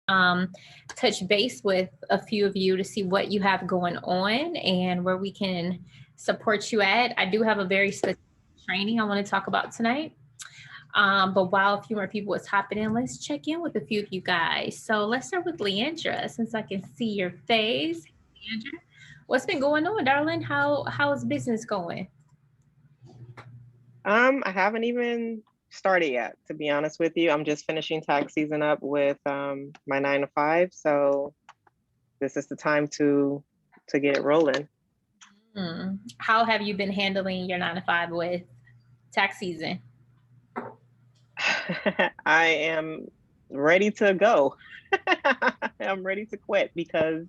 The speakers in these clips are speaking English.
touch base with a few of you to see what you have going on and where we can support you at. I do have a very specific training I want to talk about tonight. But while a few more people is hopping in, let's check in with a few of you guys. So let's start with Leandra, since I can see your face. Leandra, what's been going on, darling? How's business going? I haven't even started yet, to be honest with you. I'm just finishing tax season up with my 9 to 5. So this is the time to get it rolling. How have you been handling your 9 to 5 with tax season? I am ready to go. I'm ready to quit because,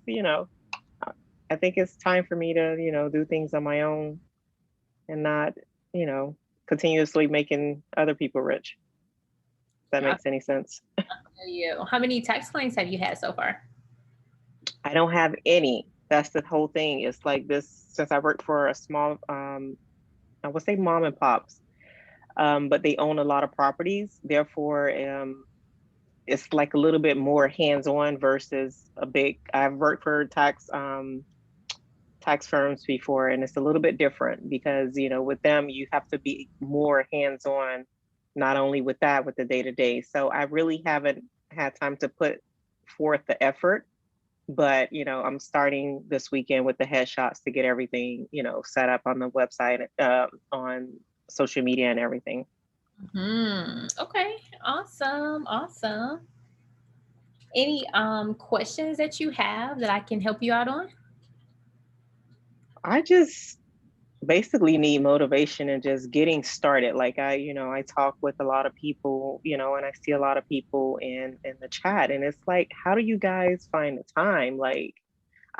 I think it's time for me to, do things on my own and not, you know, continuously making other people rich. If that I makes any sense. feel you. How many tax clients have you had so far? I don't have any. That's the whole thing. It's like this since I work for a small, I would say mom and pops, but they own a lot of properties. Therefore, it's like a little bit more hands-on versus a big. I've worked for tax firms before, and it's a little bit different because with them you have to be more hands-on, not only with that, with the day-to-day. So I really haven't had time to put forth the effort, but I'm starting this weekend with the headshots to get everything set up on the website, on social media and everything. Okay, awesome, awesome. Any questions that you have that I can help you out on? I just basically need motivation and just getting started. Like I talk with a lot of people, and I see a lot of people in the chat, and it's like, how do you guys find the time? Like,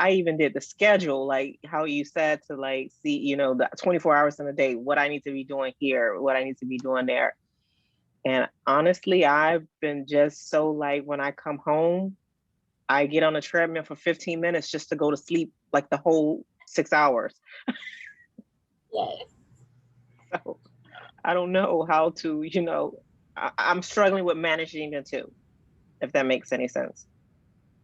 I even did the schedule, like how you said, to like see, the 24 hours in a day, what I need to be doing here, what I need to be doing there. And honestly, I've been just so like, when I come home, I get on a treadmill for 15 minutes just to go to sleep like the whole 6 hours. Yes. So I don't know how to, I'm struggling with managing the two, if that makes any sense.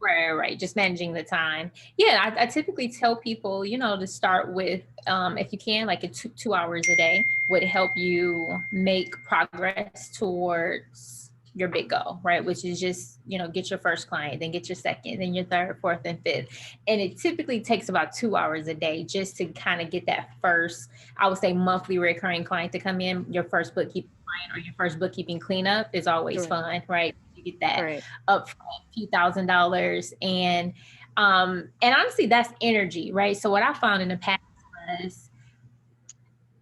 Right, right. Just managing the time. Yeah, I typically tell people, to start with, if you can, like 2 hours a day would help you make progress towards your big goal, right? Which is just, get your first client, then get your second, then your third, fourth, and fifth. And it typically takes about 2 hours a day just to kind of get that first, I would say, monthly recurring client to come in. Your first bookkeeping client or your first bookkeeping cleanup is always Right. fun, right? You get that Right. up a few $1,000s, and honestly that's energy, right? So what I found in the past was,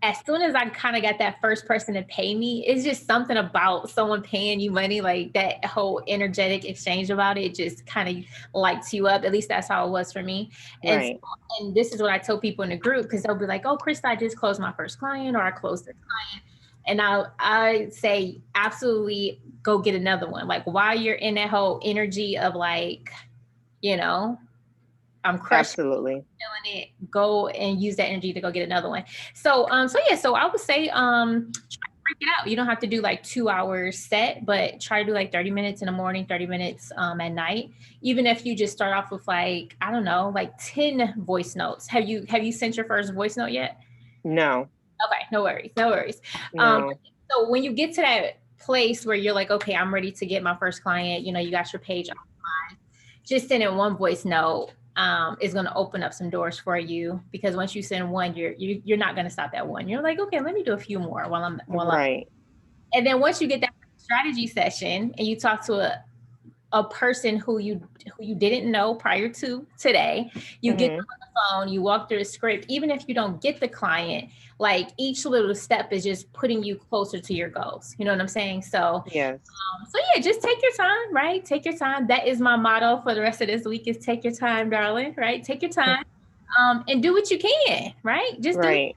as soon as I kind of got that first person to pay me, it's just something about someone paying you money, like that whole energetic exchange about it just kind of lights you up. At least that's how it was for me. And Right. and this is what I tell people in the group, because they'll be like, "Oh, Krista, I just closed my first client, or I closed this client." And I say, absolutely go get another one. Like, while you're in that whole energy of like, you know, I'm crushing Absolutely. it, go and use that energy to go get another one. So I would say, try to break it out. You don't have to do like 2 hours set, but try to do like 30 minutes in the morning, 30 minutes at night. Even if you just start off with like, I don't know, like 10 voice notes. Have you sent your first voice note yet? No. Okay, no worries, no worries. Um, No. so when you get to that place where you're like, okay, I'm ready to get my first client, you got your page optimized, just sending one voice note is going to open up some doors for you, because once you send one, you're not going to stop at one. You're like, okay, let me do a few more while I'm, Right. and then once you get that strategy session and you talk to a person who you didn't know prior to today, you get them Hmm. on the phone, you walk through the script. Even if you don't get the client, like each little step is just putting you closer to your goals. You know what I'm saying? Yes. So yeah, just take your time, right? Take your time. That is my motto for the rest of this week: is take your time, darling, right? Take your time, and do what you can, right? Just do. Right.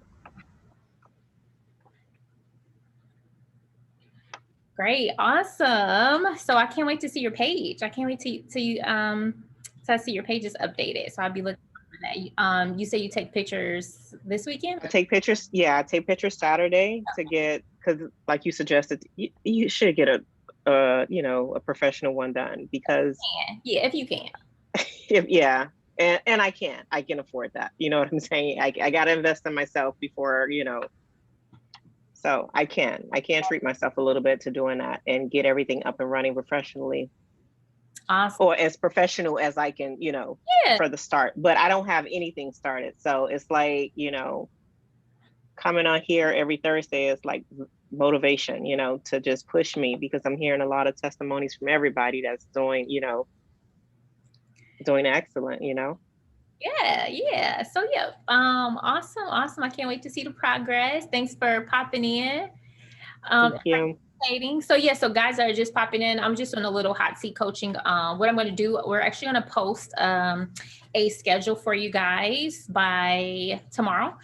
Great, awesome. So I can't wait to see your page. I can't wait to see your page is updated. So I'll be looking for that. You say you take pictures this weekend? I take pictures. Yeah, I take pictures Saturday to get, because like you suggested, you should get a professional one done because Yeah, if you can. if yeah, and I can afford that. You know what I'm saying? I got to invest in myself before, so I can treat myself a little bit to doing that and get everything up and running professionally, Awesome. or as professional as I can, Yeah. for the start. But I don't have anything started. So it's like, coming on here every Thursday is like motivation, to just push me because I'm hearing a lot of testimonies from everybody that's doing excellent. Yeah, yeah. So yeah, awesome, awesome. I can't wait to see the progress. Thanks for popping in. Thank you. Participating. So yeah, so guys that are just popping in, I'm just doing a little hot seat coaching. What I'm going to do, we're actually going to post a schedule for you guys by tomorrow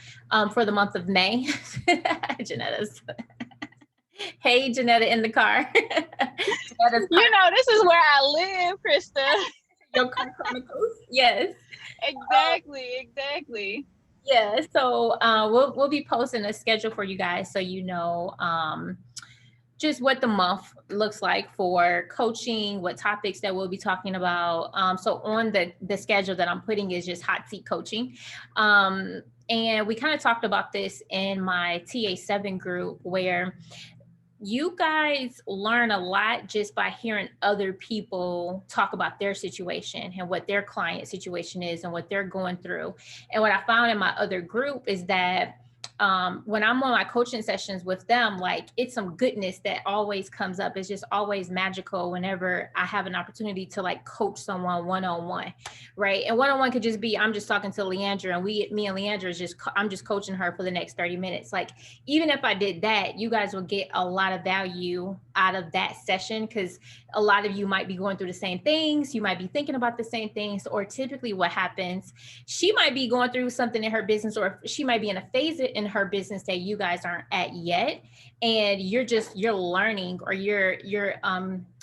for the month of May. Janetta's. Hey, Janetta in the car. Janetta's This is where I live, Krista. your car chronicles. Yes. Exactly. Yeah. So we'll be posting a schedule for you guys so just what the month looks like for coaching, what topics that we'll be talking about. So on the schedule that I'm putting is just hot seat coaching. And we kind of talked about this in my TA7 group where you guys learn a lot just by hearing other people talk about their situation and what their client situation is and what they're going through. And what I found in my other group is that when I'm on my coaching sessions with them, like it's some goodness that always comes up. It's just always magical whenever I have an opportunity to like coach someone one-on-one, right? And one-on-one could just be, I'm just talking to Leandra and me and Leandra I'm just coaching her for the next 30 minutes. Like, even if I did that, you guys will get a lot of value out of that session because a lot of you might be going through the same things. You might be thinking about the same things, or typically what happens, she might be going through something in her business, or she might be in a phase in her business that you guys aren't at yet. And you're learning, or you're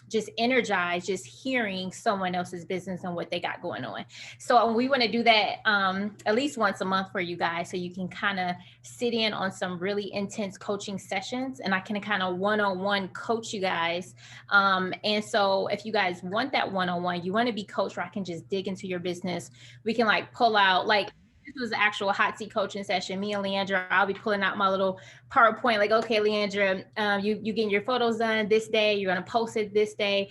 just energized, just hearing someone else's business and what they got going on. So we want to do that at least once a month for you guys, so you can kind of sit in on some really intense coaching sessions, and I can kind of one-on-one coach you guys. And so if you guys want that one-on-one, you want to be coached where I can just dig into your business, we can like pull out, like, this was an actual hot seat coaching session. Me and Leandra, I'll be pulling out my little PowerPoint, like, okay, Leandra, you getting your photos done this day. You're going to post it this day.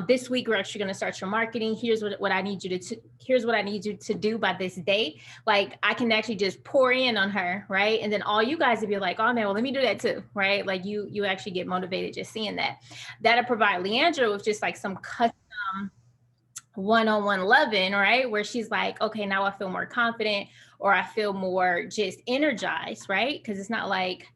This week, we're actually going to start your marketing. Here's what I need you to, here's what I need you to do by this day. Like, I can actually just pour in on her, right? And then all you guys would be like, oh man, well, let me do that too, right? Like you actually get motivated just seeing that. That'll provide Leandra with just like some custom one-on-one loving, right? Where she's like, okay, now I feel more confident, or I feel more just energized, right? Because it's not like,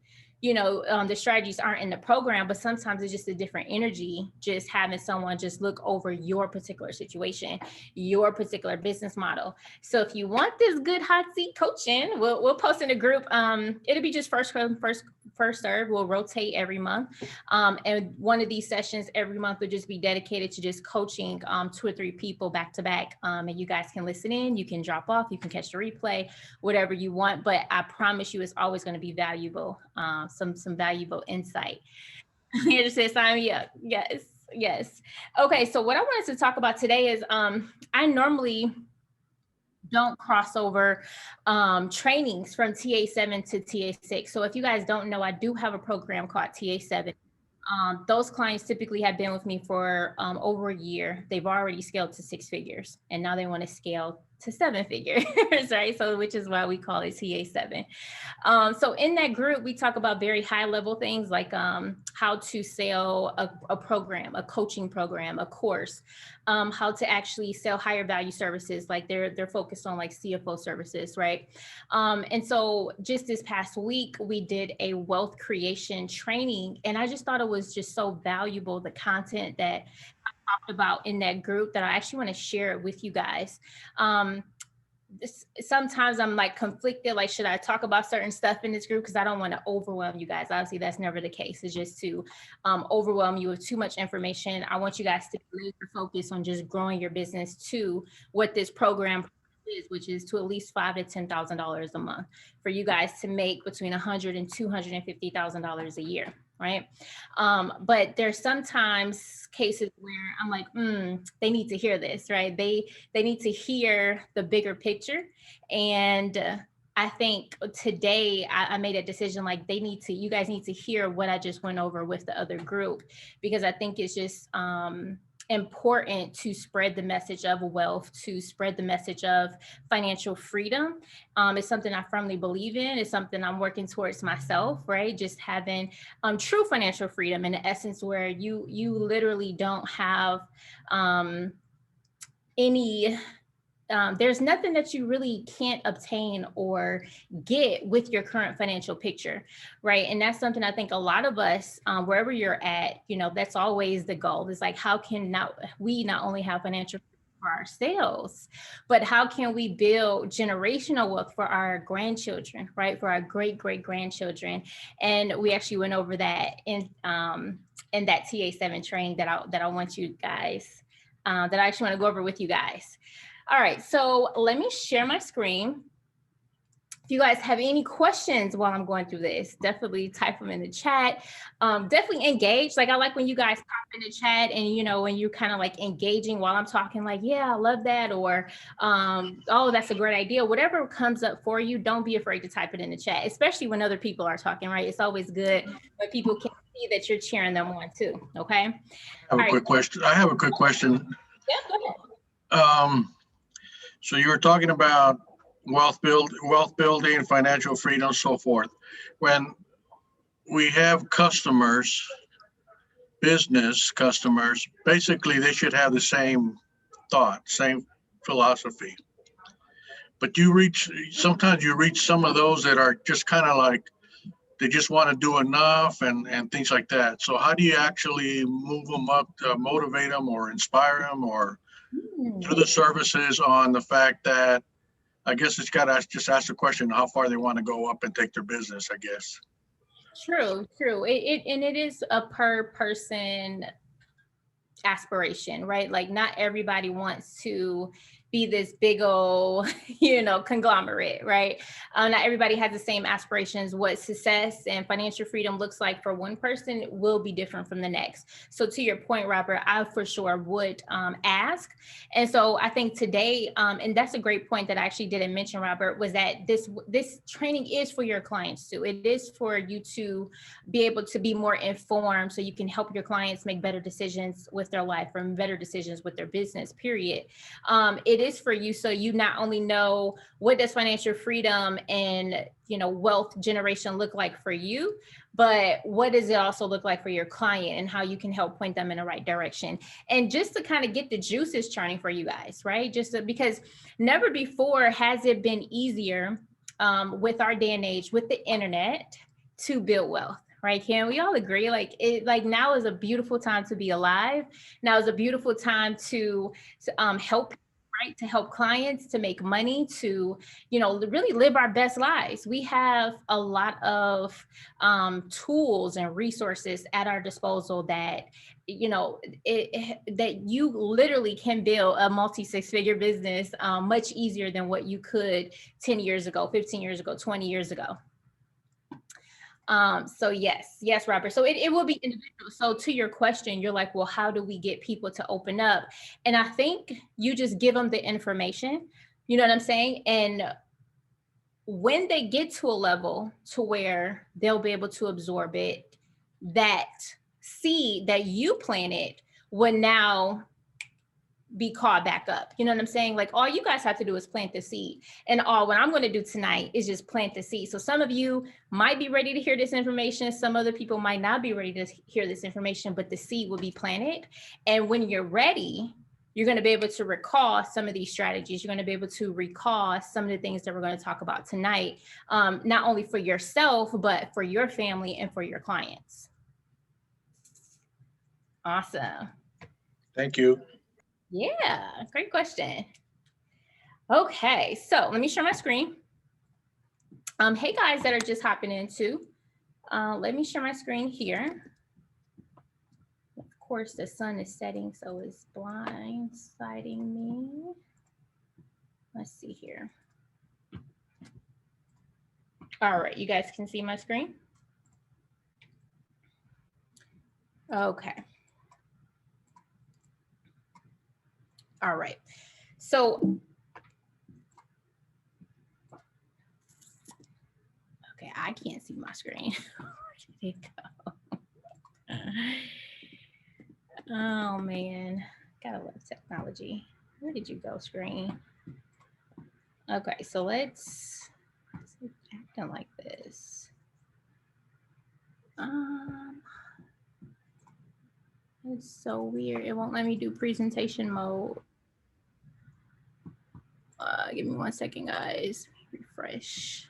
the strategies aren't in the program, but sometimes it's just a different energy, just having someone just look over your particular situation, your particular business model. So if you want this good hot seat coaching, we'll post in a group. It'll be just first come, first serve. We'll rotate every month. And one of these sessions every month will just be dedicated to just coaching 2 or 3 people back to back. And you guys can listen in, you can drop off, you can catch the replay, whatever you want. But I promise you, it's always going to be valuable. Some valuable insight. Here to say, sign me up. Yes. Okay, so what I wanted to talk about today is I normally don't cross over trainings from TA7 to TA6. So if you guys don't know, I do have a program called TA7. Those clients typically have been with me for over a year. They've already scaled to 6 figures, and now they want to scale to 7 figures, right? So, which is why we call it TA7. So in that group, we talk about very high level things like how to sell a program, a coaching program, a course, how to actually sell higher value services. Like they're focused on like CFO services, right? And so just this past week, we did a wealth creation training, and I just thought it was just so valuable, the content that talked about in that group, that I actually want to share it with you guys. Sometimes I'm like conflicted, like, should I talk about certain stuff in this group? Because I don't want to overwhelm you guys. Obviously, that's never the case. It's just to overwhelm you with too much information. I want you guys to laser focus on just growing your business to what this program is, which is to at least $5,000 to $10,000 a month for you guys to make between $100,000 and $250,000 a year. right? But there's sometimes cases where I'm like, they need to hear this, right? They need to hear the bigger picture. And I think today I made a decision, like you guys need to hear what I just went over with the other group, because I think it's just important to spread the message of wealth, to spread the message of financial freedom. It's something I firmly believe in. It's something I'm working towards myself, right? Just having true financial freedom, in the essence where you literally don't have any there's nothing that you really can't obtain or get with your current financial picture, right? And that's something I think a lot of us, wherever you're at, that's always the goal. It's like, how can we not only have financial for ourselves, but how can we build generational wealth for our grandchildren, right? For our great grandchildren. And we actually went over that in that TA7 training that I want you guys, that I actually want to go over with you guys. All right, so let me share my screen. If you guys have any questions while I'm going through this, definitely type them in the chat. Definitely engage. Like, I like when you guys pop in the chat and, when you're kind of like engaging while I'm talking, like, yeah, I love that. Or, oh, that's a great idea. Whatever comes up for you, don't be afraid to type it in the chat, especially when other people are talking, right? It's always good when people can see that you're cheering them on too, okay? I have a quick question. Yeah, go ahead. So you were talking about wealth building, financial freedom, so forth. When we have customers, business customers, basically they should have the same thought, same philosophy. But sometimes you reach some of those that are just kind of like, they just want to do enough and things like that. So how do you actually move them up to motivate them or inspire them, or through the services, on the fact that, I guess it's got to just ask the question, how far they want to go up and take their business, I guess. True. It is a per person aspiration, right? Like, not everybody wants to be this big old, conglomerate, right? Not everybody has the same aspirations. What success and financial freedom looks like for one person will be different from the next. So to your point, Robert, I for sure would ask. And so I think today, and that's a great point that I actually didn't mention, Robert, was that this training is for your clients too. It is for you to be able to be more informed, so you can help your clients make better decisions with their life, or better decisions with their business, period. It is for you, so you not only know what does financial freedom and wealth generation look like for you, but what does it also look like for your client, and how you can help point them in the right direction. And just to kind of get the juices churning for you guys, right? Because never before has it been easier with our day and age, with the internet, to build wealth. Right? Can we all agree? Like, now is a beautiful time to be alive. Now is a beautiful time to help, right? To help clients, to make money, to, really live our best lives. We have a lot of tools and resources at our disposal that, that you literally can build a multi-six-figure business much easier than what you could 10 years ago, 15 years ago, 20 years ago. So yes, Robert. So it will be individual. So to your question, you're like, well, how do we get people to open up? And I think you just give them the information, you know what I'm saying? And when they get to a level to where they'll be able to absorb it, that seed that you planted will now be called back up. You know what I'm saying? Like, all you guys have to do is plant the seed. And what I'm going to do tonight is just plant the seed. So some of you might be ready to hear this information. Some other people might not be ready to hear this information, but the seed will be planted. And when you're ready, you're going to be able to recall some of these strategies. You're going to be able to recall some of the things that we're going to talk about tonight, not only for yourself, but for your family and for your clients. Awesome. Thank you. Yeah, great question. Okay, so let me share my screen. Hey guys that are just hopping in too. Let me share my screen here. Of course, the sun is setting, so it's blindsiding me. Let's see here. All right, you guys can see my screen? Okay. All right. So, okay, I can't see my screen. Where did it go? Oh man, gotta love technology. Where did you go, screen? Okay, so let's it acting like this. It's so weird. It won't let me do presentation mode. Give me 1 second, guys. Refresh.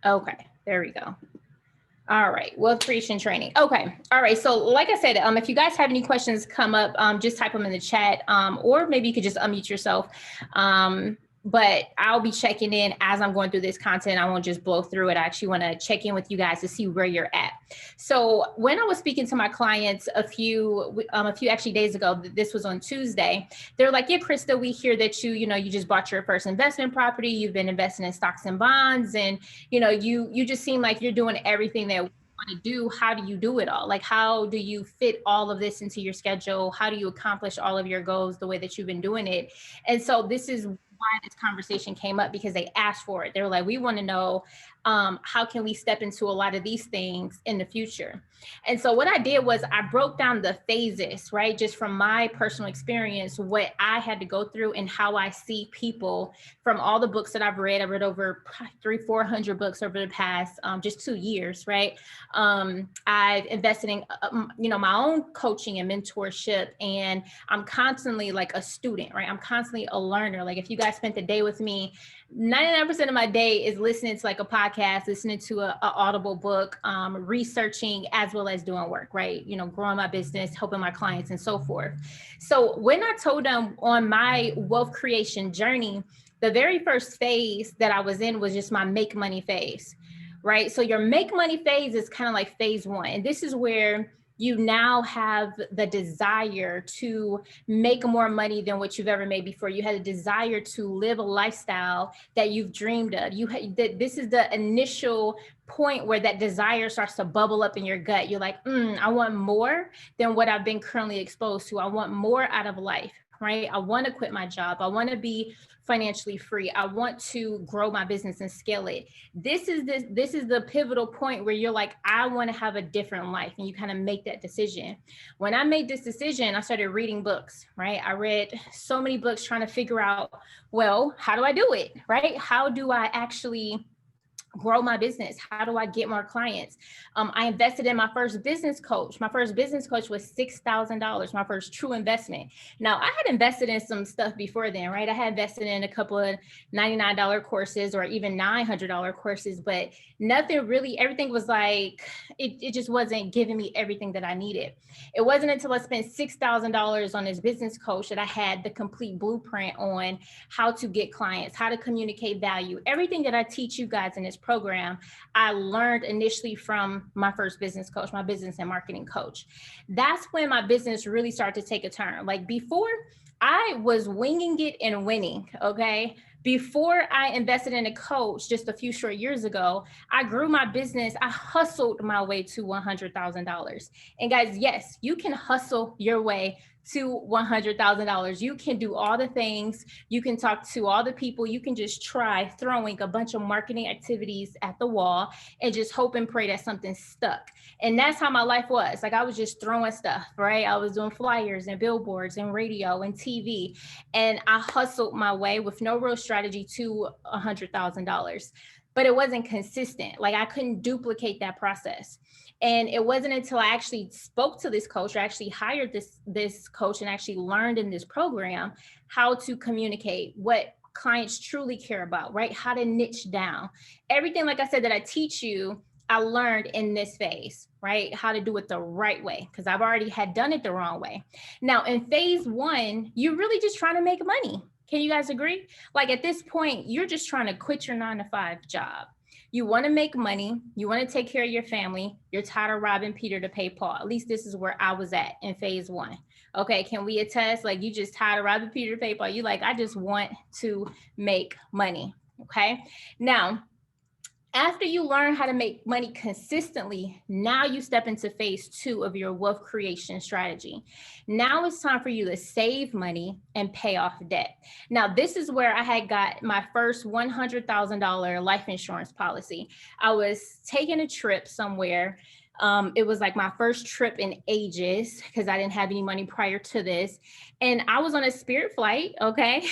Okay, there we go. All right, wealth creation training. Okay, all right. So like I said, if you guys have any questions come up, just type them in the chat, or maybe you could just unmute yourself. But I'll be checking in as I'm going through this content. I won't just blow through it. I actually want to check in with you guys to see where you're at. So when I was speaking to my clients a few actually days ago, this was on Tuesday, they're like, yeah, Krista, we hear that you just bought your first investment property. You've been investing in stocks and bonds, and you just seem like you're doing everything that we want to do. How do you do it all? Like, how do you fit all of this into your schedule? How do you accomplish all of your goals the way that you've been doing it? And so this is why this conversation came up, because they asked for it. They were like, we want to know, how can we step into a lot of these things in the future? And so what I did was I broke down the phases, right? Just from my personal experience, what I had to go through and how I see people from all the books that I've read. I've read over 300-400 books over the past just 2 years, right? I've invested in, my own coaching and mentorship, and I'm constantly like a student, right? I'm constantly a learner. Like if you guys spent the day with me, 99% of my day is listening to like a podcast, listening to a Audible book, researching as well as doing work, right? Growing my business, helping my clients and so forth. So when I told them on my wealth creation journey, the very first phase that I was in was just my make money phase, right? So your make money phase is kind of like phase one. And this is where you now have the desire to make more money than what you've ever made before. You had a desire to live a lifestyle that you've dreamed of. This is the initial point where that desire starts to bubble up in your gut. You're like, I want more than what I've been currently exposed to. I want more out of life, right? I want to quit my job. I want to be financially free. I want to grow my business and scale it. This is the pivotal point where you're like, I want to have a different life. And you kind of make that decision. When I made this decision, I started reading books, right? I read so many books trying to figure out, well, how do I do it, right? How do I actually grow my business? How do I get more clients? I invested in my first business coach. My first business coach was $6,000, my first true investment. Now, I had invested in some stuff before then, right? I had invested in a couple of $99 courses or even $900 courses, but nothing really, everything was like, it just wasn't giving me everything that I needed. It wasn't until I spent $6,000 on this business coach that I had the complete blueprint on how to get clients, how to communicate value. Everything that I teach you guys in this program, I learned initially from my first business coach, my business and marketing coach. That's when my business really started to take a turn. Like before, I was winging it and winning, okay? Before I invested in a coach just a few short years ago, I grew my business. I hustled my way to $100,000. And guys, yes, you can hustle your way to $100,000. You can do all the things. You can talk to all the people. You can just try throwing a bunch of marketing activities at the wall and just hope and pray that something stuck. And that's how my life was. Like I was just throwing stuff, right? I was doing flyers and billboards and radio and TV. And I hustled my way with no real strategy to $100,000. But it wasn't consistent. Like I couldn't duplicate that process. And it wasn't until I actually spoke to this coach, or actually hired this coach and actually learned in this program how to communicate what clients truly care about, right? How to niche down. Everything, like I said, that I teach you, I learned in this phase, right? How to do it the right way, because I've already had done it the wrong way. Now in phase one, you're really just trying to make money. Can you guys agree? Like at this point, you're just trying to quit your 9-to-5 job. You want to make money. You want to take care of your family. You're tired of robbing Peter to pay Paul. At least this is where I was at in phase one, Okay, can we attest? Like, you just tired of robbing Peter to pay Paul. You like, I just want to make money. Okay. Now, after you learn how to make money consistently, now you step into phase 2 of your wealth creation strategy. Now it's time for you to save money and pay off debt. Now, this is where I had got my first $100,000 life insurance policy. I was taking a trip somewhere. It was like my first trip in ages because I didn't have any money prior to this. And I was on a Spirit flight, okay?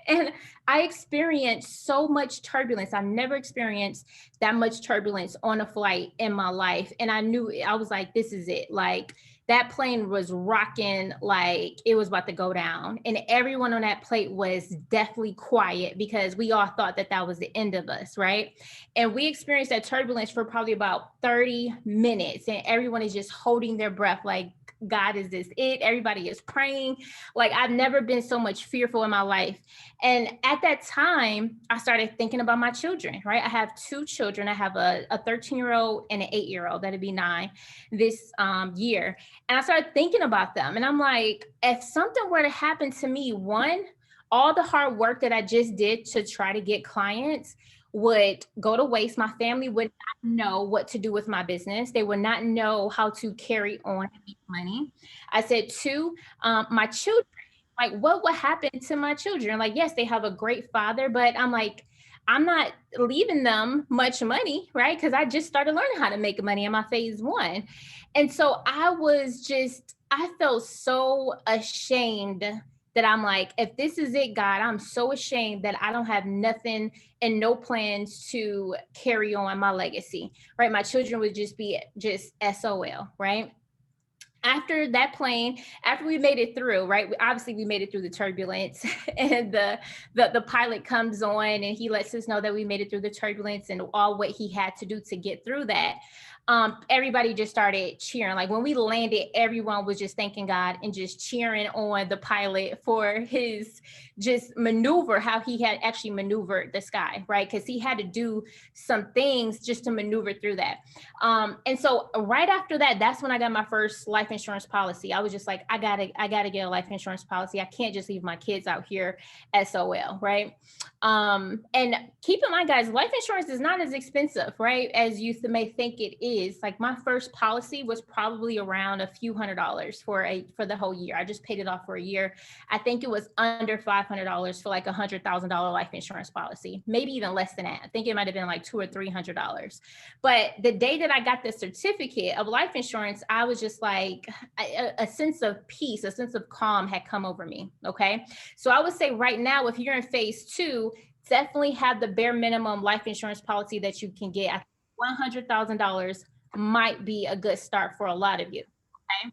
And I experienced so much turbulence. I've never experienced that much turbulence on a flight in my life. And I knew, I was like, this is it. Like, that plane was rocking like it was about to go down. And everyone on that plane was definitely quiet because we all thought that that was the end of us, right? And we experienced that turbulence for probably about 30 minutes. And everyone is just holding their breath like, God, is this it? Everybody is praying. Like, I've never been so much fearful in my life. And at that time, I started thinking about my children, right? I have 2 children. I have a 13-year-old and an 8-year-old. That'll be 9 this year. And I started thinking about them. And I'm like, if something were to happen to me, one, all the hard work that I just did to try to get clients would go to waste. My family would not know what to do with my business. They would not know how to carry on and make money. I said, 2, my children, like, what would happen to my children? Like, yes, they have a great father, but I'm like, I'm not leaving them much money, right? Because I just started learning how to make money in my phase 1. And so I felt so ashamed that I'm like, if this is it, God, I'm so ashamed that I don't have nothing and no plans to carry on my legacy, right? My children would just be just SOL, right? After that plane, after we made it through, right? Obviously, we made it through the turbulence, and the pilot comes on and he lets us know that we made it through the turbulence and all what he had to do to get through that. Everybody just started cheering. Like, when we landed, everyone was just thanking God and just cheering on the pilot for his just maneuver, how he had actually maneuvered the sky, right? Because he had to do some things just to maneuver through that. And so right after that, that's when I got my first life insurance policy. I was just like, I gotta get a life insurance policy. I can't just leave my kids out here SOL, right? And keep in mind, guys, life insurance is not as expensive, right, as you may think it is. Like, my first policy was probably around a few $100s for the whole year. I just paid it off for a year. I think it was under $500 for like $100,000 life insurance policy, maybe even less than that. I think it might have been like $200 or $300. But the day that I got the certificate of life insurance, I was just like, a sense of peace, a sense of calm had come over me. Okay. So I would say right now, if you're in phase 2, definitely have the bare minimum life insurance policy that you can get. $100,000 might be a good start for a lot of you. Okay.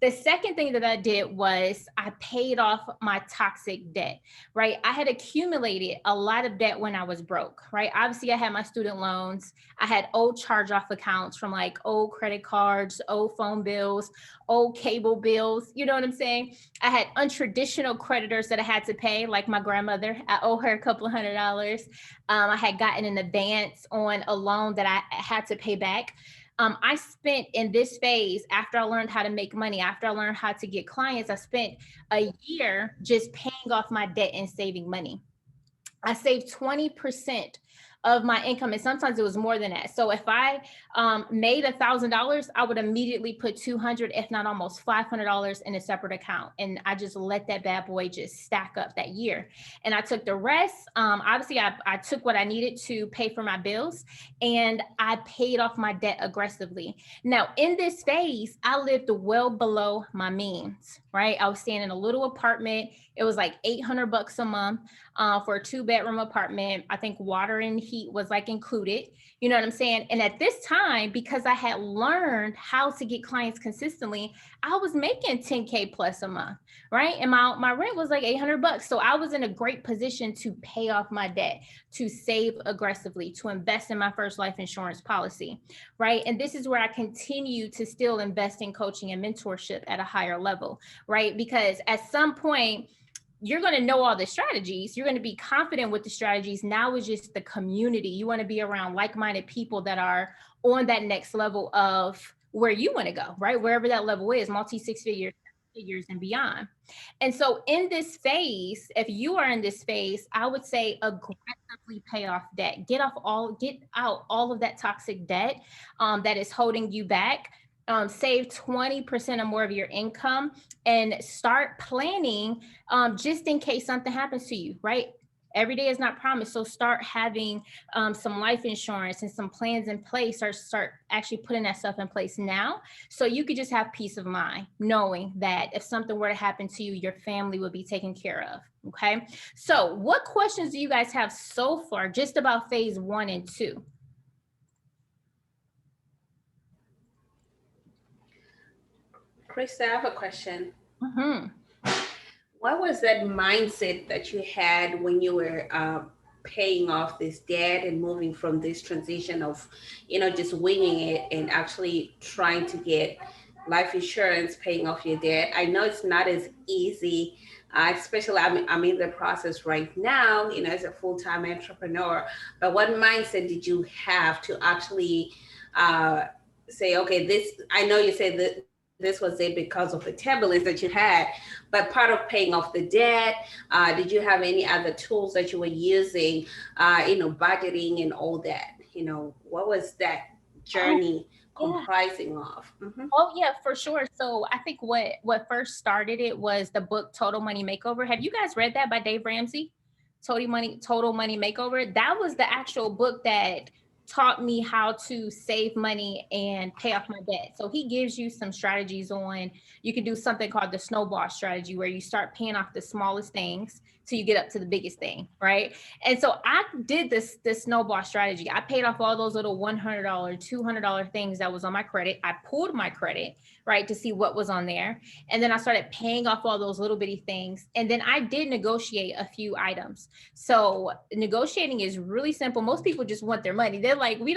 The second thing that I did was I paid off my toxic debt, right? I had accumulated a lot of debt when I was broke, right? Obviously, I had my student loans. I had old charge-off accounts from like old credit cards, old phone bills, old cable bills. You know what I'm saying? I had untraditional creditors that I had to pay, like my grandmother. I owe her a couple of $100. I had gotten an advance on a loan that I had to pay back. I spent in this phase, after I learned how to make money, after I learned how to get clients, I spent a year just paying off my debt and saving money. I saved 20% of my income, and sometimes it was more than that. So if I made $1,000, I would immediately put $200, if not almost $500 in a separate account. And I just let that bad boy just stack up that year. And I took the rest. Obviously, I took what I needed to pay for my bills, and I paid off my debt aggressively. Now, in this phase, I lived well below my means, right? I was staying in a little apartment. It was like $800 a month for a 2-bedroom apartment. I think water and heat was like included, you know what I'm saying? And at this time, because I had learned how to get clients consistently, I was making 10K plus a month, right? And my rent was like $800. So I was in a great position to pay off my debt, to save aggressively, to invest in my first life insurance policy, right? And this is where I continue to still invest in coaching and mentorship at a higher level, right? Because at some point, you're going to know all the strategies. You're going to be confident with the strategies. Now is just the community. You want to be around like-minded people that are on that next level of where you want to go, right? Wherever that level is, multi-6 figures, figures and beyond. And so in this phase, if you are in this phase, I would say aggressively pay off debt. Get out all of that toxic debt that is holding you back. Save 20% or more of your income and start planning just in case something happens to you, right? Every day is not promised. So start having some life insurance and some plans in place, or start actually putting that stuff in place now. So you could just have peace of mind knowing that if something were to happen to you, your family will be taken care of. Okay. So what questions do you guys have so far just about phase 1 and 2? Krista, I have a question. Mm-hmm. What was that mindset that you had when you were paying off this debt and moving from this transition of, just winging it and actually trying to get life insurance, paying off your debt? I know it's not as easy, especially I'm in the process right now, as a full-time entrepreneur. But what mindset did you have to actually say, okay, I know you said that this was it because of the turbulence that you had, but part of paying off the debt, did you have any other tools that you were using, budgeting and all that? What was that journey comprising of? Mm-hmm. Oh yeah, for sure. So I think what first started it was the book Total Money Makeover. Have you guys read that by Dave Ramsey? Total Money Makeover. That was the actual book that taught me how to save money and pay off my debt. So he gives you some strategies on, you can do something called the snowball strategy, where you start paying off the smallest things till you get up to the biggest thing, right? And so I did this snowball strategy. I paid off all those little $100, $200 things that was on my credit. I pulled my credit, right, to see what was on there. And then I started paying off all those little bitty things. And then I did negotiate a few items. So negotiating is really simple. Most people just want their money. They're like, we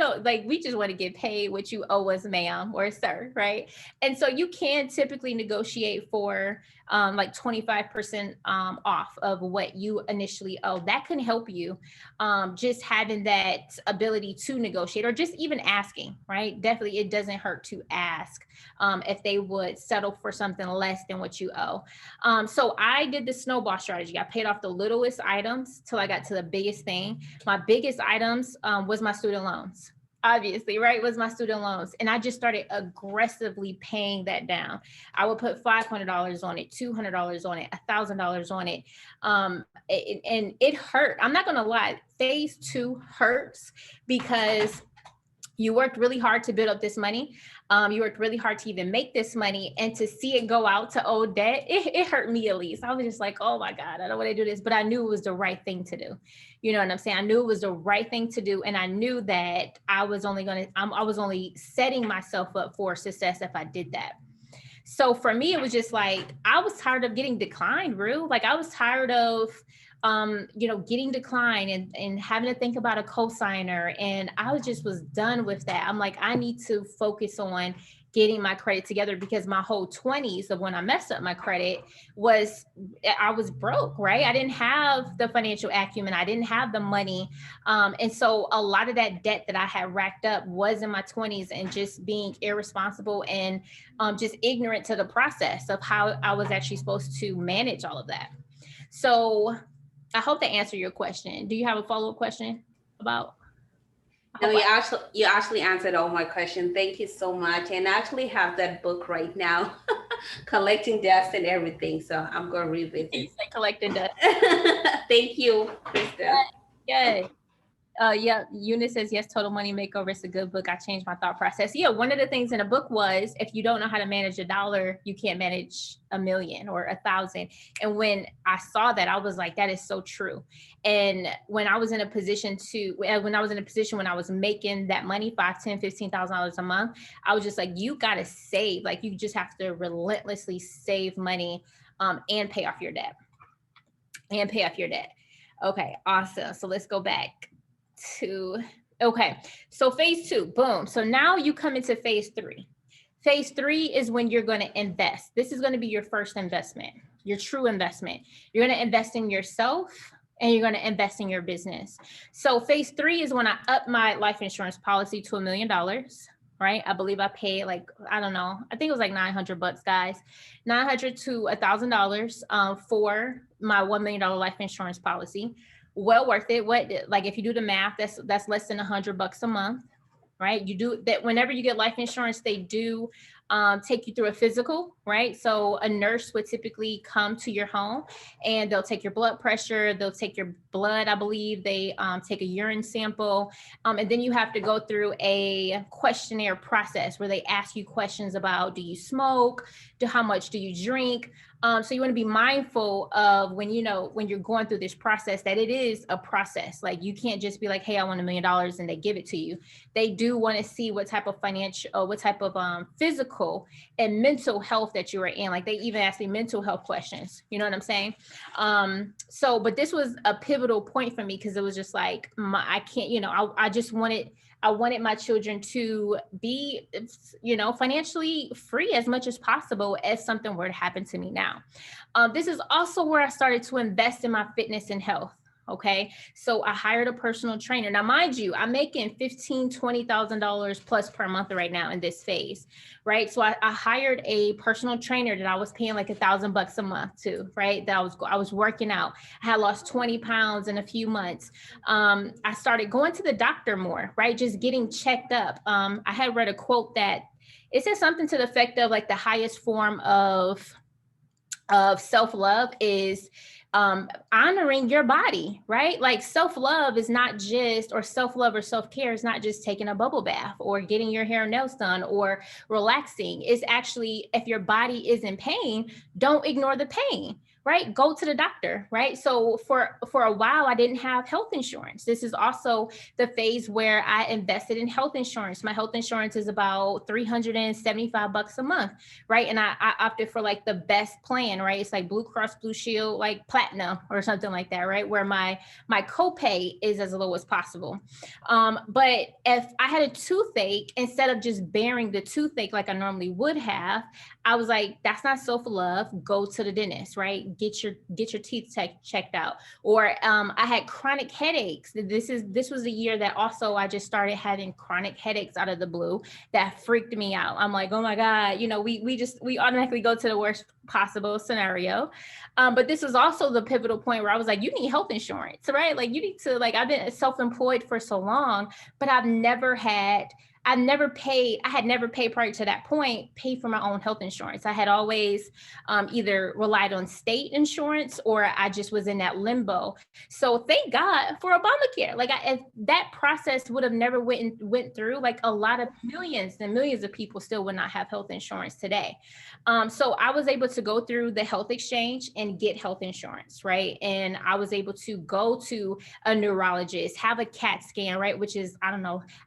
just want to get paid what you owe us, ma'am or sir, right? And so you can typically negotiate for like 25% off of what you initially owe. That can help you, just having that ability to negotiate, or just even asking, right? Definitely, it doesn't hurt to ask if they would settle for something less than what you owe. So I did the snowball strategy. I paid off the littlest items till I got to the biggest thing. My biggest items was my student loans. Obviously, right, was my student loans. And I just started aggressively paying that down. I would put $500 on it, $200 on it, $1,000 on it. And it hurt. I'm not going to lie. Phase 2 hurts because you worked really hard to build up this money. You worked really hard to even make this money, and to see it go out to old debt, it hurt me at least. I was just like, oh my God, I don't want to do this, but I knew it was the right thing to do. You know what I'm saying? I knew it was the right thing to do. And I knew that I was only setting myself up for success if I did that. So for me, it was just like, I was tired of getting declined, Rue. Like I was tired of, getting declined and having to think about a cosigner. And I was done with that. I'm like, I need to focus on getting my credit together, because my whole 20s of when I messed up my credit I was broke, right? I didn't have the financial acumen. I didn't have the money. And so a lot of that debt that I had racked up was in my 20s, and just being irresponsible and just ignorant to the process of how I was actually supposed to manage all of that. So I hope that answered your question. Do you have a follow-up question about? No, you actually answered all my questions. Thank you so much. And I actually have that book right now, Collecting Dust and Everything. So I'm going to revisit. You say Collecting Dust. Thank you, Krista. Yay. Yeah, Eunice says, yes, Total Money Makeover is a good book. I changed my thought process. Yeah, one of the things in the book was, if you don't know how to manage $1, you can't manage $1 million or 1,000. And when I saw that, I was like, that is so true. And when I was in a position when I was making that money, $5,000, $10,000, $15,000 a month, I was just like, you got to save. Like, you just have to relentlessly save money and pay off your debt. Okay, awesome. So let's go back so phase 2, boom. So now you come into phase 3. Phase 3 is when you're going to invest. This is going to be your first investment, your true investment. You're going to invest in yourself, and you're going to invest in your business. So phase 3 is when I up my life insurance policy to $1 million. right? I believe I paid like, I don't know, I think it was like $900, guys, $900 to $1,000 for my $1 million life insurance policy. Well worth it. What, like, if you do the math, that's less than $100 a month, right? You do that whenever you get life insurance, they do take you through a physical, right? So a nurse would typically come to your home and they'll take your blood pressure, they'll take your blood, I believe they take a urine sample, and then you have to go through a questionnaire process where they ask you questions about, do you smoke? How much do you drink? So you want to be mindful of when you're going through this process, that it is a process. Like, you can't just be like, hey, I want $1 million and they give it to you. They do want to see what type of financial, what type of physical and mental health that you are in. Like, they even ask me mental health questions. You know what I'm saying? But this was a pivotal point for me, because it was just like, I can't, I wanted my children to be, financially free as much as possible if something were to happen to me now. This is also where I started to invest in my fitness and health. Okay. So I hired a personal trainer. Now, mind you, I'm making $15,000, $20,000 plus per month right now in this phase. Right. So I hired a personal trainer that I was paying like $1,000 a month to, right. That I was working out. I had lost 20 pounds in a few months. I started going to the doctor more, right. Just getting checked up. I had read a quote that it said something to the effect of like, the highest form of self-love is honoring your body, right? Like, self-love is not just, or self-love or self-care is not just taking a bubble bath or getting your hair and nails done or relaxing. It's actually, if your body is in pain, don't ignore the pain, right? Go to the doctor, right? So for a while, I didn't have health insurance. This is also the phase where I invested in health insurance. My health insurance is about $375 a month, right? And I opted for like the best plan, right? It's like Blue Cross Blue Shield, like platinum or something like that, right? Where my copay is as low as possible. But if I had a toothache, instead of just bearing the toothache like I normally would have, I was like, that's not self-love. Go to the dentist, right? Get your teeth checked out. Or I had chronic headaches. This was a year that also I just started having chronic headaches out of the blue that freaked me out. I'm like, oh my God, we automatically go to the worst possible scenario. But this was also the pivotal point where I was like, you need health insurance, right? Like, you need to, like, I've been self-employed for so long, but I had never paid prior to that point, pay for my own health insurance. I had always either relied on state insurance or I just was in that limbo. So thank God for Obamacare. Like, if that process would have never went through, like, a lot of millions and millions of people still would not have health insurance today. So I was able to go through the health exchange and get health insurance, right? And I was able to go to a neurologist, have a CAT scan, right? Which is, I don't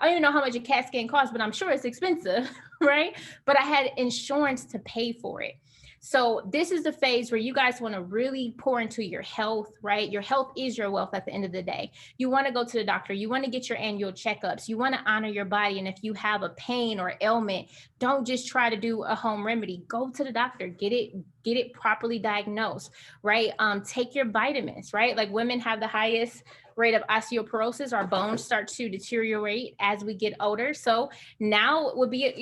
even know how much a CAT scan costs, but I'm sure it's expensive, right? But I had insurance to pay for it. So this is the phase where you guys want to really pour into your health, right? Your health is your wealth at the end of the day. You want to go to the doctor. You want to get your annual checkups. You want to honor your body. And if you have a pain or ailment, don't just try to do a home remedy. Go to the doctor, get it properly diagnosed, right? Take your vitamins, right? Like, women have the highest rate of osteoporosis. Our bones start to deteriorate as we get older. So now it would be,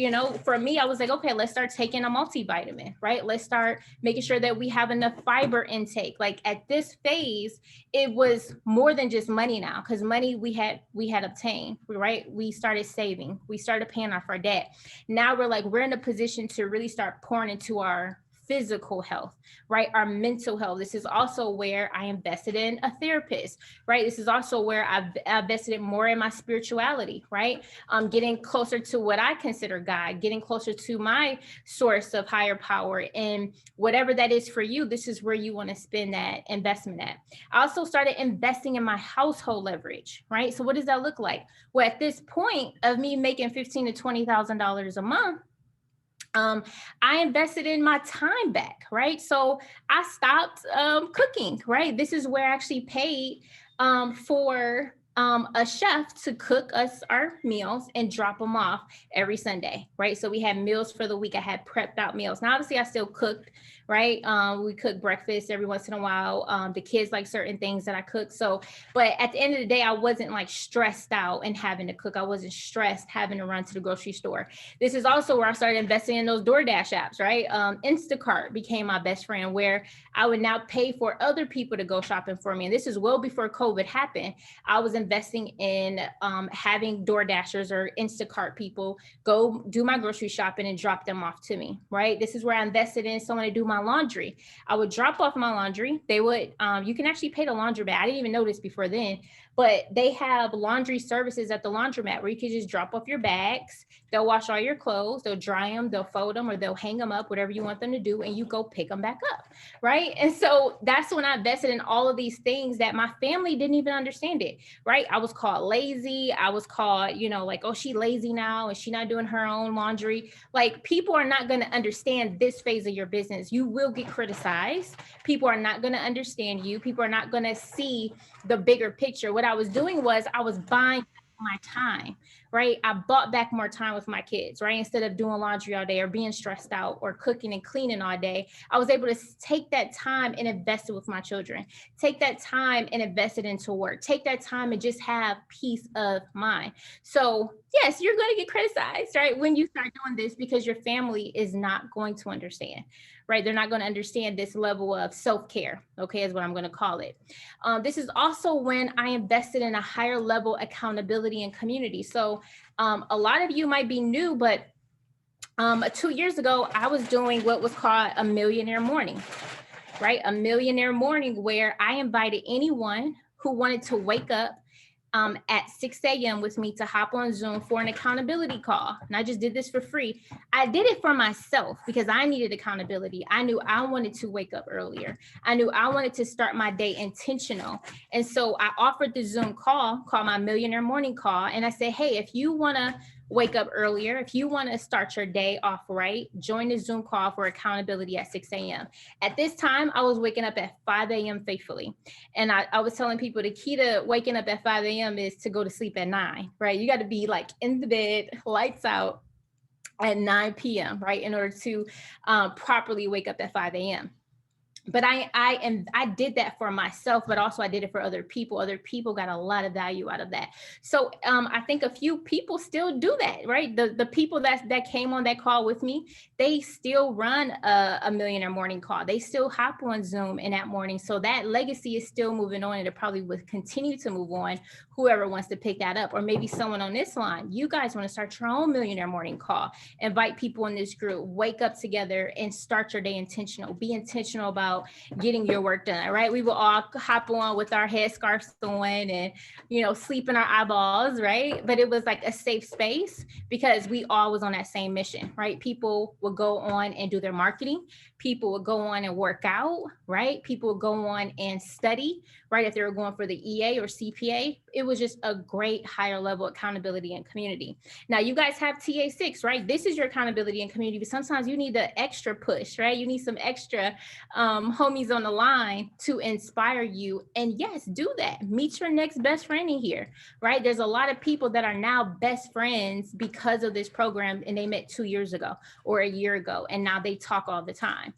for me, I was like, okay, let's start taking a multivitamin, right? Let's start making sure that we have enough fiber intake. Like, at this phase, it was more than just money now, because money we had obtained, right? We started saving, we started paying off our debt. Now we're in a position to really start pouring into our physical health, right? Our mental health. This is also where I invested in a therapist, right? This is also where I've invested more in my spirituality, right? Getting closer to what I consider God, getting closer to my source of higher power, and whatever that is for you, this is where you want to spend that investment at. I also started investing in my household leverage, right? So what does that look like? Well, at this point of me making $15,000 to $20,000 a month, I invested in my time back, right? So I stopped cooking, right? This is where I actually paid for a chef to cook us our meals and drop them off every Sunday, right? So we had meals for the week. I had prepped out meals. Now, obviously, I still cooked, right? We cook breakfast every once in a while. The kids like certain things that I cook. So, but at the end of the day, I wasn't like stressed out and having to cook. I wasn't stressed having to run to the grocery store. This is also where I started investing in those DoorDash apps, right? Instacart became my best friend, where I would now pay for other people to go shopping for me. And this is well before COVID happened. I was investing in having DoorDashers or Instacart people go do my grocery shopping and drop them off to me, right? This is where I invested in someone to do my laundry. I would drop off my laundry. They would, you can actually pay the laundromat. I didn't even know this before then, but they have laundry services at the laundromat where you can just drop off your bags. They'll wash all your clothes, they'll dry them, they'll fold them, or they'll hang them up, whatever you want them to do, and you go pick them back up, right? And so that's when I invested in all of these things that my family didn't even understand it, right? I was called lazy. I was called, you know, like, oh, she lazy now and she not doing her own laundry. Like, people are not going to understand this phase of your business. You will get criticized. People are not going to understand you. People are not going to see the bigger picture. What I was doing was I was buying my time, right? I bought back more time with my kids, right? Instead of doing laundry all day or being stressed out or cooking and cleaning all day, I was able to take that time and invest it with my children, take that time and invest it into work, take that time and just have peace of mind. So yes, you're going to get criticized, right? When you start doing this, because your family is not going to understand, right? They're not going to understand this level of self-care, okay, is what I'm going to call it. This is also when I invested in a higher level accountability and community. So a lot of you might be new, but 2 years ago, I was doing what was called a millionaire morning, right? A millionaire morning where I invited anyone who wanted to wake up at 6 a.m. with me to hop on Zoom for an accountability call. And I just did this for free. I did it for myself because I needed accountability. I knew I wanted to wake up earlier. I knew I wanted to start my day intentional. And so I offered the Zoom call, called my Millionaire Morning Call. And I said, hey, if you want to wake up earlier, if you want to start your day off right, join the Zoom call for accountability at 6 a.m. At this time, I was waking up at 5 a.m. faithfully. And I was telling people the key to waking up at 5 a.m. is to go to sleep at 9, right? You got to be like in the bed, lights out at 9 p.m., right? In order to properly wake up at 5 a.m. But I did that for myself, but also I did it for other people. Other people got a lot of value out of that. So I think a few people still do that, right? The people that came on that call with me, they still run a Millionaire Morning Call. They still hop on Zoom in that morning. So that legacy is still moving on, and it probably would continue to move on, whoever wants to pick that up. Or maybe someone on this line, you guys want to start your own Millionaire Morning Call, invite people in this group, wake up together and start your day intentional. Be intentional about getting your work done, right? We will all hop on with our headscarves on and, you know, sleep in our eyeballs, right? But it was like a safe space because we all was on that same mission, right? People would go on and do their marketing. People would go on and work out, right? People would go on and study, right? If they were going for the EA or CPA, it was just a great higher level accountability and community. Now you guys have TA6, right? This is your accountability and community, but sometimes you need the extra push, right? You need some extra homies on the line to inspire you. And yes, do that. Meet your next best friend in here, right? There's a lot of people that are now best friends because of this program, and they met 2 years ago or a year ago, and now they talk all the time.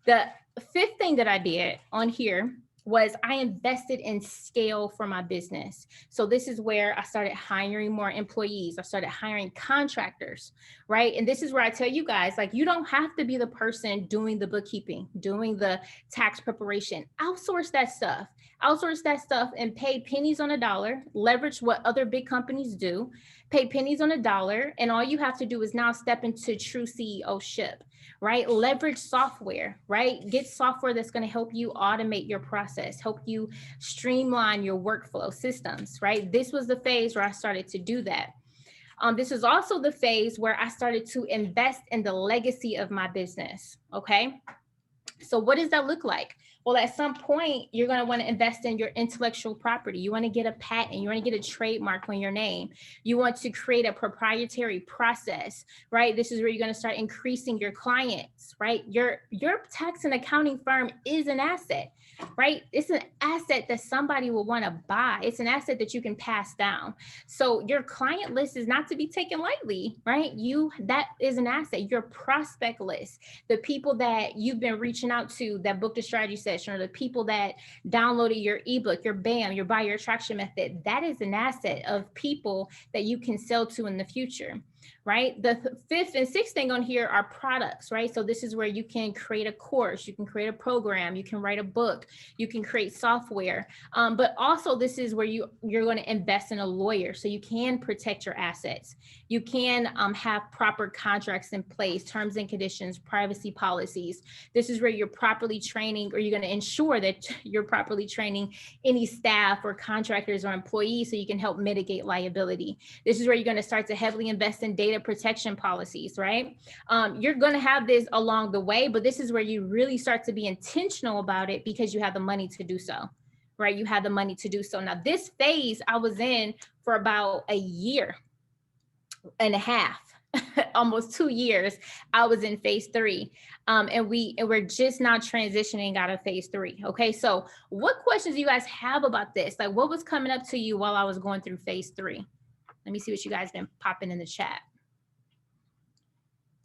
The fifth thing that I did on here was I invested in scale for my business. So this is where I started hiring more employees. I started hiring contractors, right? And this is where I tell you guys, like, you don't have to be the person doing the bookkeeping, doing the tax preparation. Outsource that stuff. Outsource that stuff and pay pennies on a dollar, leverage what other big companies do, pay pennies on a dollar. And all you have to do is now step into true CEO-ship, right? Leverage software, right? Get software that's going to help you automate your process, help you streamline your workflow systems, right? This was the phase where I started to do that. This is also the phase where I started to invest in the legacy of my business, okay? So what does that look like? Well, at some point, you're going to want to invest in your intellectual property. You want to get a patent. You want to get a trademark on your name. You want to create a proprietary process, right? This is where you're going to start increasing your clients, right? Your tax and accounting firm is an asset, right? It's an asset that somebody will want to buy. It's an asset that you can pass down. So your client list is not to be taken lightly, right? That is an asset. Your prospect list, the people that you've been reaching out to that booked a strategy session, or the people that downloaded your ebook, your BAM, your buyer attraction method, that is an asset of people that you can sell to in the future, right? The fifth and sixth thing on here are products, right? So this is where you can create a course, you can create a program, you can write a book, you can create software. But also this is where you're going to invest in a lawyer so you can protect your assets. You can have proper contracts in place, terms and conditions, privacy policies. This is where you're properly training, or you're going to ensure that you're properly training any staff or contractors or employees so you can help mitigate liability. This is where you're going to start to heavily invest in data protection policies, right? You're going to have this along the way, but this is where you really start to be intentional about it because you have the money to do so, right? You have the money to do so. Now, this phase I was in for about a year and a half, almost 2 years. I was in phase 3, and we're just now transitioning out of phase 3. Okay, so what questions do you guys have about this? Like, what was coming up to you while I was going through phase 3? Let me see what you guys been popping in the chat.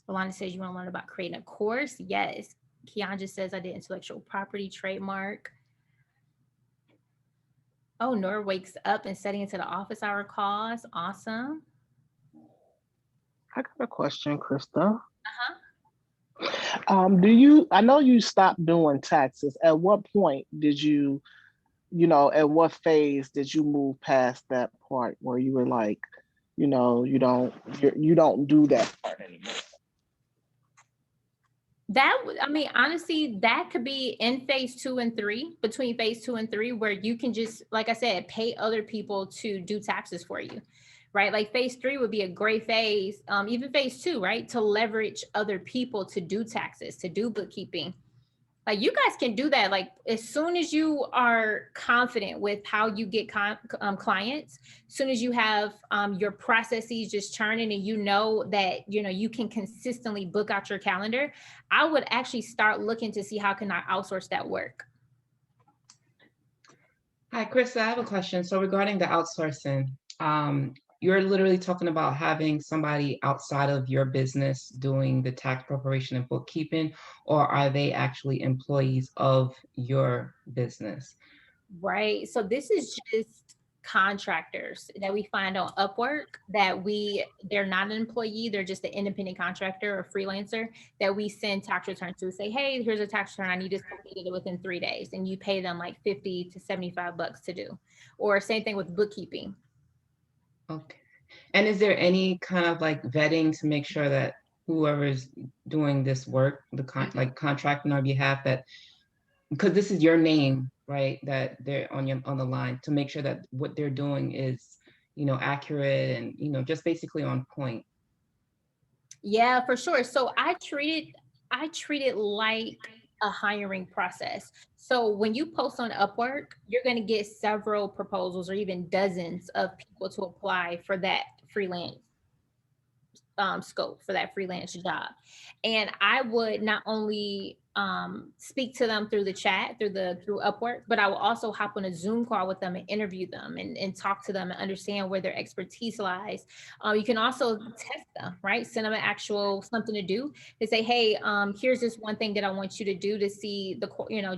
Alana says you want to learn about creating a course. Yes. Keandra says I did intellectual property, trademark. Oh, Nora wakes up and setting into the office hour calls. Awesome. I got a question, Krista. Uh-huh. I know you stopped doing taxes. At what point did you at what phase did you move past that part where you were like, you don't do that part anymore? Honestly, that could be in phase 2 and 3, between phase 2 and 3, where you can just, like I said, pay other people to do taxes for you, right? Like phase 3 would be a great phase, even phase 2, right? To leverage other people to do taxes, to do bookkeeping. Like you guys can do that. Like as soon as you are confident with how you get clients, as soon as you have your processes just churning and you know that, you can consistently book out your calendar, I would actually start looking to see how can I outsource that work. Hi, Krista, I have a question. So regarding the outsourcing, you're literally talking about having somebody outside of your business doing the tax preparation and bookkeeping, or are they actually employees of your business? Right. So this is just contractors that we find on Upwork they're not an employee, they're just an independent contractor or freelancer that we send tax returns to, say, hey, here's a tax return, I need this completed within 3 days, and you pay them like $50 to $75 to do. Or same thing with bookkeeping. Okay. And is there any kind of like vetting to make sure that whoever's doing this work, contracting on our behalf, that because this is your name, right, that they're on the line, to make sure that what they're doing is, accurate and, just basically on point? Yeah, for sure. So I treat it like a hiring process. So when you post on Upwork, you're going to get several proposals or even dozens of people to apply for that freelance scope, for that freelance job. And I would not only speak to them through the chat, through Upwork, but I will also hop on a Zoom call with them and interview them and talk to them and understand where their expertise lies. You can also test them, right? Send them an actual something to do. They say, hey, here's this one thing that I want you to do to see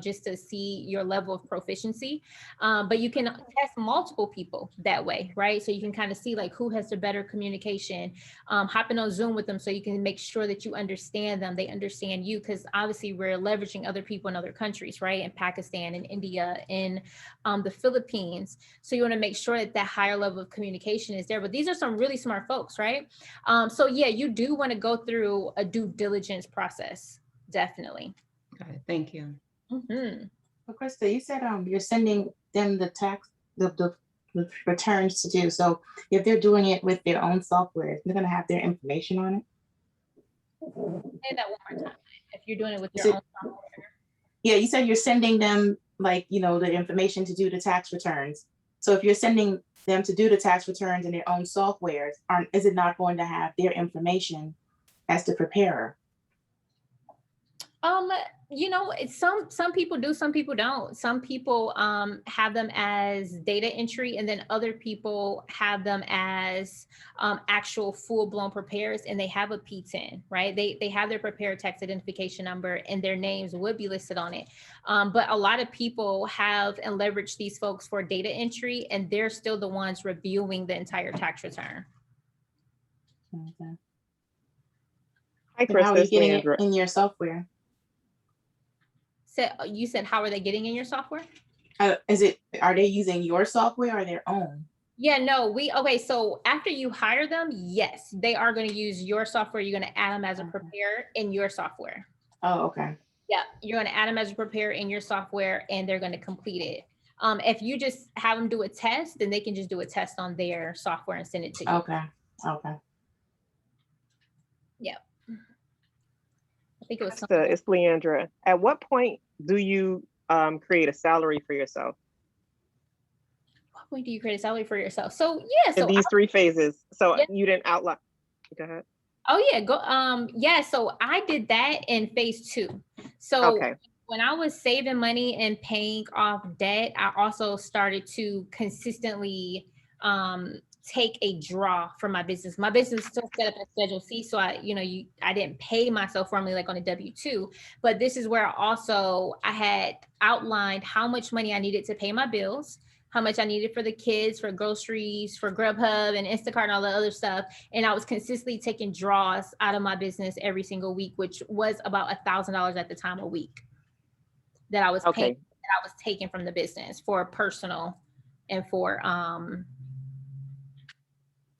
just to see your level of proficiency. But you can test multiple people that way, right? So you can kind of see like who has the better communication, hopping on Zoom with them so you can make sure that you understand them, they understand you, because obviously we're leveraging other people in other countries, right? In Pakistan, in India, in the Philippines. So you want to make sure that higher level of communication is there. But these are some really smart folks, right? So yeah, you do want to go through a due diligence process, definitely. Okay, thank you. Mm-hmm. Well, Krista, you said you're sending them the returns to do. So if they're doing it with their own software, they're going to have their information on it? Say that one more time. If you're doing it with your own software. Yeah, you said you're sending them like, the information to do the tax returns. So if you're sending them to do the tax returns in their own softwares, is it not going to have their information as the preparer? It's some people do, some people don't. Some people have them as data entry, and then other people have them as actual full-blown preparers, and they have a P10, right? They have their preparer tax identification number, and their names would be listed on it. But a lot of people have and leverage these folks for data entry, and they're still the ones reviewing the entire tax return. Okay. Hi, And how are Chris. you getting Leandra. it in your software? So you said, how are they getting in your software? Are they using your software or their own? Yeah, no, so after you hire them, yes, they are going to use your software. You're going to add them as a preparer in your software. Oh, okay. Yeah, you're going to add them as a preparer in your software, and they're going to complete it. If you just have them do a test, then they can just do a test on their software and send it to you. Okay. Yeah. I think it was Krista, something. it's Leandra. At what point do you create a salary for yourself? What point do you create a salary for yourself? So yeah, In these 3 phases. So Yeah. you didn't outline. Go ahead. Oh yeah, so I did that in phase 2. So Okay. when I was saving money and paying off debt, I also started to consistently take a draw from my business. My business is still set up as Schedule C, so I didn't pay myself formally like on a W-2, but this is where I had outlined how much money I needed to pay my bills, how much I needed for the kids, for groceries, for Grubhub and Instacart and all the other stuff. And I was consistently taking draws out of my business every single week, which was about $1,000 at the time a week that I was paying, that I was taking from the business for personal and for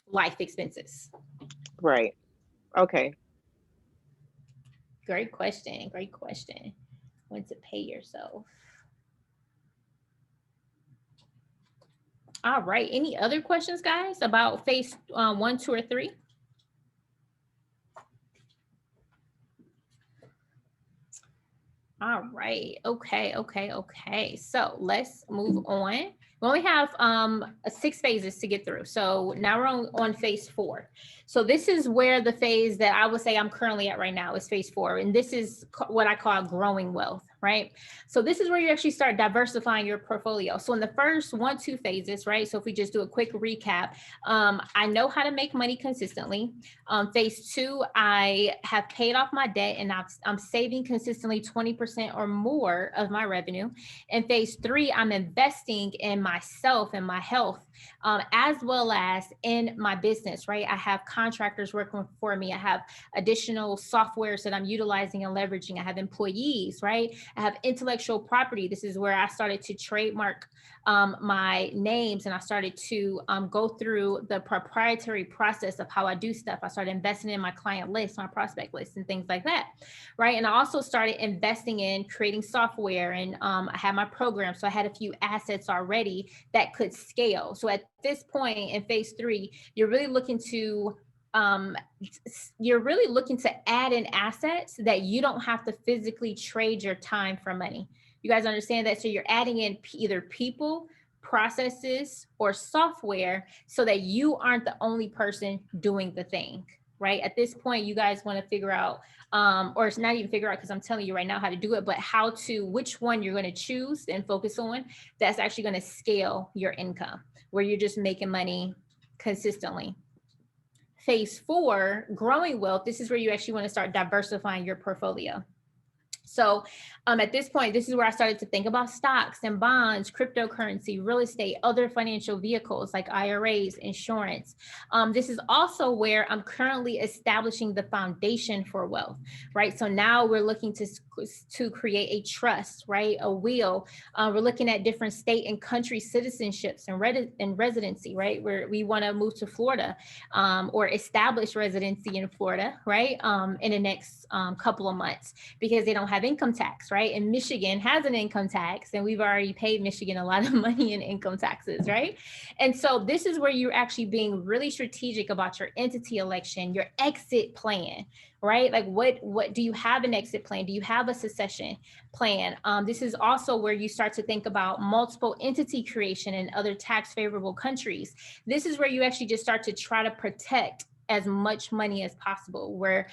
life expenses. Right. Okay. Great question. When to pay yourself. All right. Any other questions, guys, about phase 1, 2, or 3? All right. Okay. So let's move on. We only have 6 phases to get through. So now we're on phase 4. So this is where the phase that I would say I'm currently at right now is phase 4. And this is what I call growing wealth, right? So this is where you actually start diversifying your portfolio. So in the first 1, 2 phases, right? So if we just do a quick recap, I know how to make money consistently. Phase 2, I have paid off my debt, and I'm saving consistently 20% or more of my revenue. In phase 3, I'm investing in myself and my health, as well as in my business, right? I have contractors working for me. I have additional softwares that I'm utilizing and leveraging. I have employees, right? I have intellectual property. This is where I started to trademark my names, and I started to go through the proprietary process of how I do stuff. I started investing in my client list, my prospect list, and things like that, right? And I also started investing in creating software, and I had my program. So I had a few assets already that could scale. So at this point in phase 3, you're really looking to add in assets that you don't have to physically trade your time for money. You guys understand that? So you're adding in either people, processes, or software so that you aren't the only person doing the thing, right? At this point, you guys want to figure out, or it's not even figure out because I'm telling you right now how to do it, but which one you're going to choose and focus on that's actually going to scale your income, where you're just making money consistently. Phase 4, growing wealth, this is where you actually want to start diversifying your portfolio. So at this point, this is where I started to think about stocks and bonds, cryptocurrency, real estate, other financial vehicles like IRAs, insurance. This is also where I'm currently establishing the foundation for wealth, right? So now we're looking to create a trust, right? A will. We're looking at different state and country citizenships and residency, right? Where we want to move to Florida or establish residency in Florida, right? In the next couple of months, because they don't have have income tax, right? And Michigan has an income tax, and we've already paid Michigan a lot of money in income taxes, right? And so this is where you're actually being really strategic about your entity election, your exit plan, right? Like what do you have an exit plan? Do you have a succession plan? This is also where you start to think about multiple entity creation in other tax favorable countries. This is where you actually just start to try to protect as much money as possible, where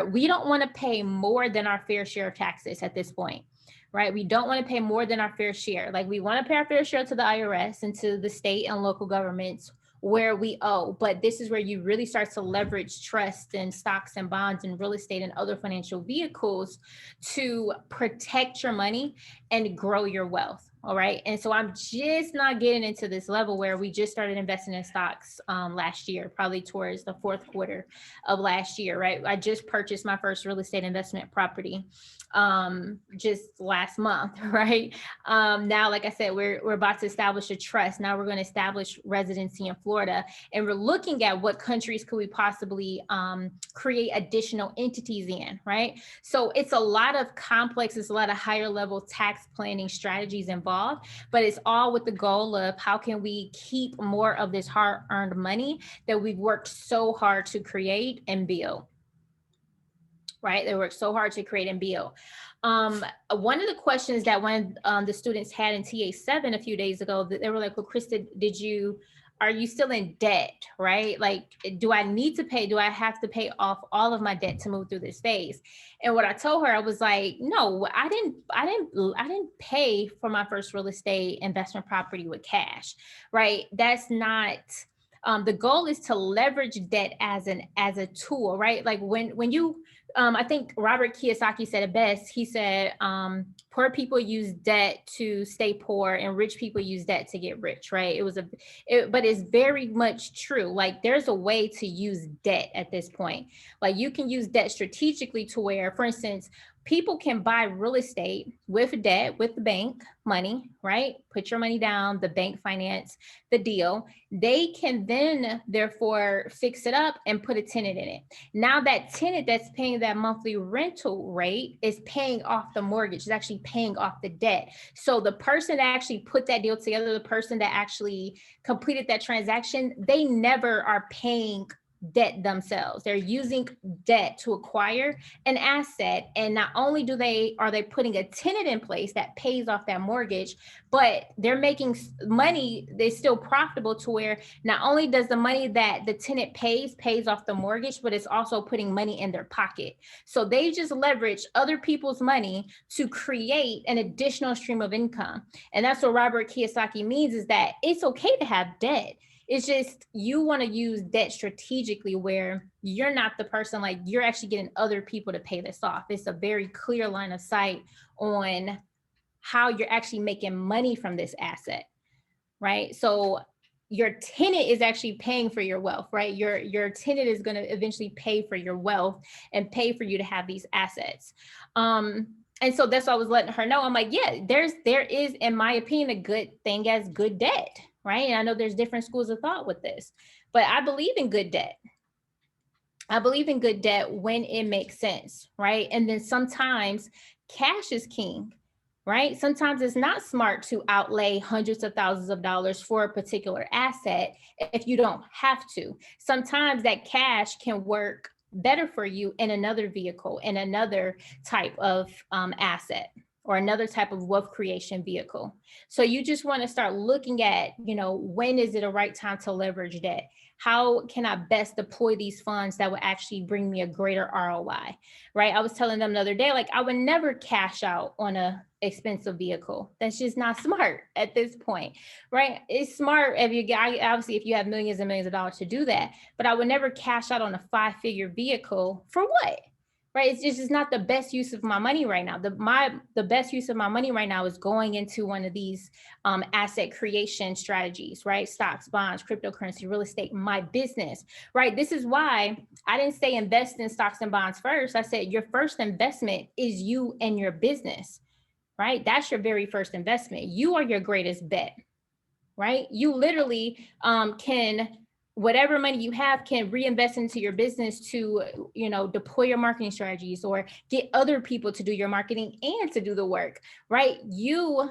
we don't want to pay more than our fair share of taxes at this point, right? We don't want to pay more than our fair share. Like, we want to pay our fair share to the IRS and to the state and local governments where we owe, but this is where you really start to leverage trust and stocks and bonds and real estate and other financial vehicles to protect your money and grow your wealth. All right. And so I'm just not getting into this level where we just started investing in stocks last year, probably towards the fourth quarter of last year, right? I just purchased my first real estate investment property just last month, right? Now, like I said, we're about to establish a trust. Now we're going to establish residency in Florida, and we're looking at what countries could we possibly create additional entities in, right? So it's a lot of complex, it's a lot of higher level tax planning strategies involved, but it's all with the goal of how can we keep more of this hard-earned money that we've worked so hard to create and build. Right? They worked so hard to create and build. One of the questions that one of the students had in TA7 a few days ago, they were like, well, Krista, are you still in debt, right? Like, do I need to pay? Do I have to pay off all of my debt to move through this phase? And what I told her, I was like, no, I didn't pay for my first real estate investment property with cash, right? That's not, the goal is to leverage debt as a tool, right? Like when you, I think Robert Kiyosaki said it best. He said, poor people use debt to stay poor and rich people use debt to get rich, right? But it's very much true. Like, there's a way to use debt at this point. Like, you can use debt strategically to where, for instance, people can buy real estate with debt, with the bank money, right? Put your money down, the bank finance the deal. They can then therefore fix it up and put a tenant in it. Now that tenant that's paying that monthly rental rate is paying off the mortgage, is actually paying off the debt. So the person that actually put that deal together, the person that actually completed that transaction, they never are paying debt themselves. They're using debt to acquire an asset. And not only are they putting a tenant in place that pays off that mortgage, but they're making money. They're still profitable to where not only does the money that the tenant pays off the mortgage, but it's also putting money in their pocket. So they just leverage other people's money to create an additional stream of income. And that's what Robert Kiyosaki means, is that it's okay to have debt. It's just, you want to use debt strategically where you're not the person, like, you're actually getting other people to pay this off. It's a very clear line of sight on how you're actually making money from this asset, right? So your tenant is actually paying for your wealth, right? Your tenant is going to eventually pay for your wealth and pay for you to have these assets. And so that's what I was letting her know. I'm like, yeah, there is, in my opinion, a good thing as good debt. Right. And I know there's different schools of thought with this, but I believe in good debt. I believe in good debt when it makes sense. Right. And then sometimes cash is king. Right. Sometimes it's not smart to outlay hundreds of thousands of dollars for a particular asset if you don't have to. Sometimes that cash can work better for you in another vehicle, in another type of asset, or another type of wealth creation vehicle. So you just want to start looking at, when is it a right time to leverage debt? How can I best deploy these funds that will actually bring me a greater ROI, right? I was telling them the other day, like, I would never cash out on a expensive vehicle. That's just not smart at this point, right? It's smart if you have millions and millions of dollars to do that, but I would never cash out on a 5-figure vehicle for what? Right? It's just not the best use of my money right now. The best use of my money right now is going into one of these asset creation strategies, right? Stocks, bonds, cryptocurrency, real estate, my business, right? This is why I didn't say invest in stocks and bonds first. I said your first investment is you and your business, right? That's your very first investment. You are your greatest bet, right? You literally can whatever money you have can reinvest into your business to, you know, deploy your marketing strategies or get other people to do your marketing and to do the work, right? You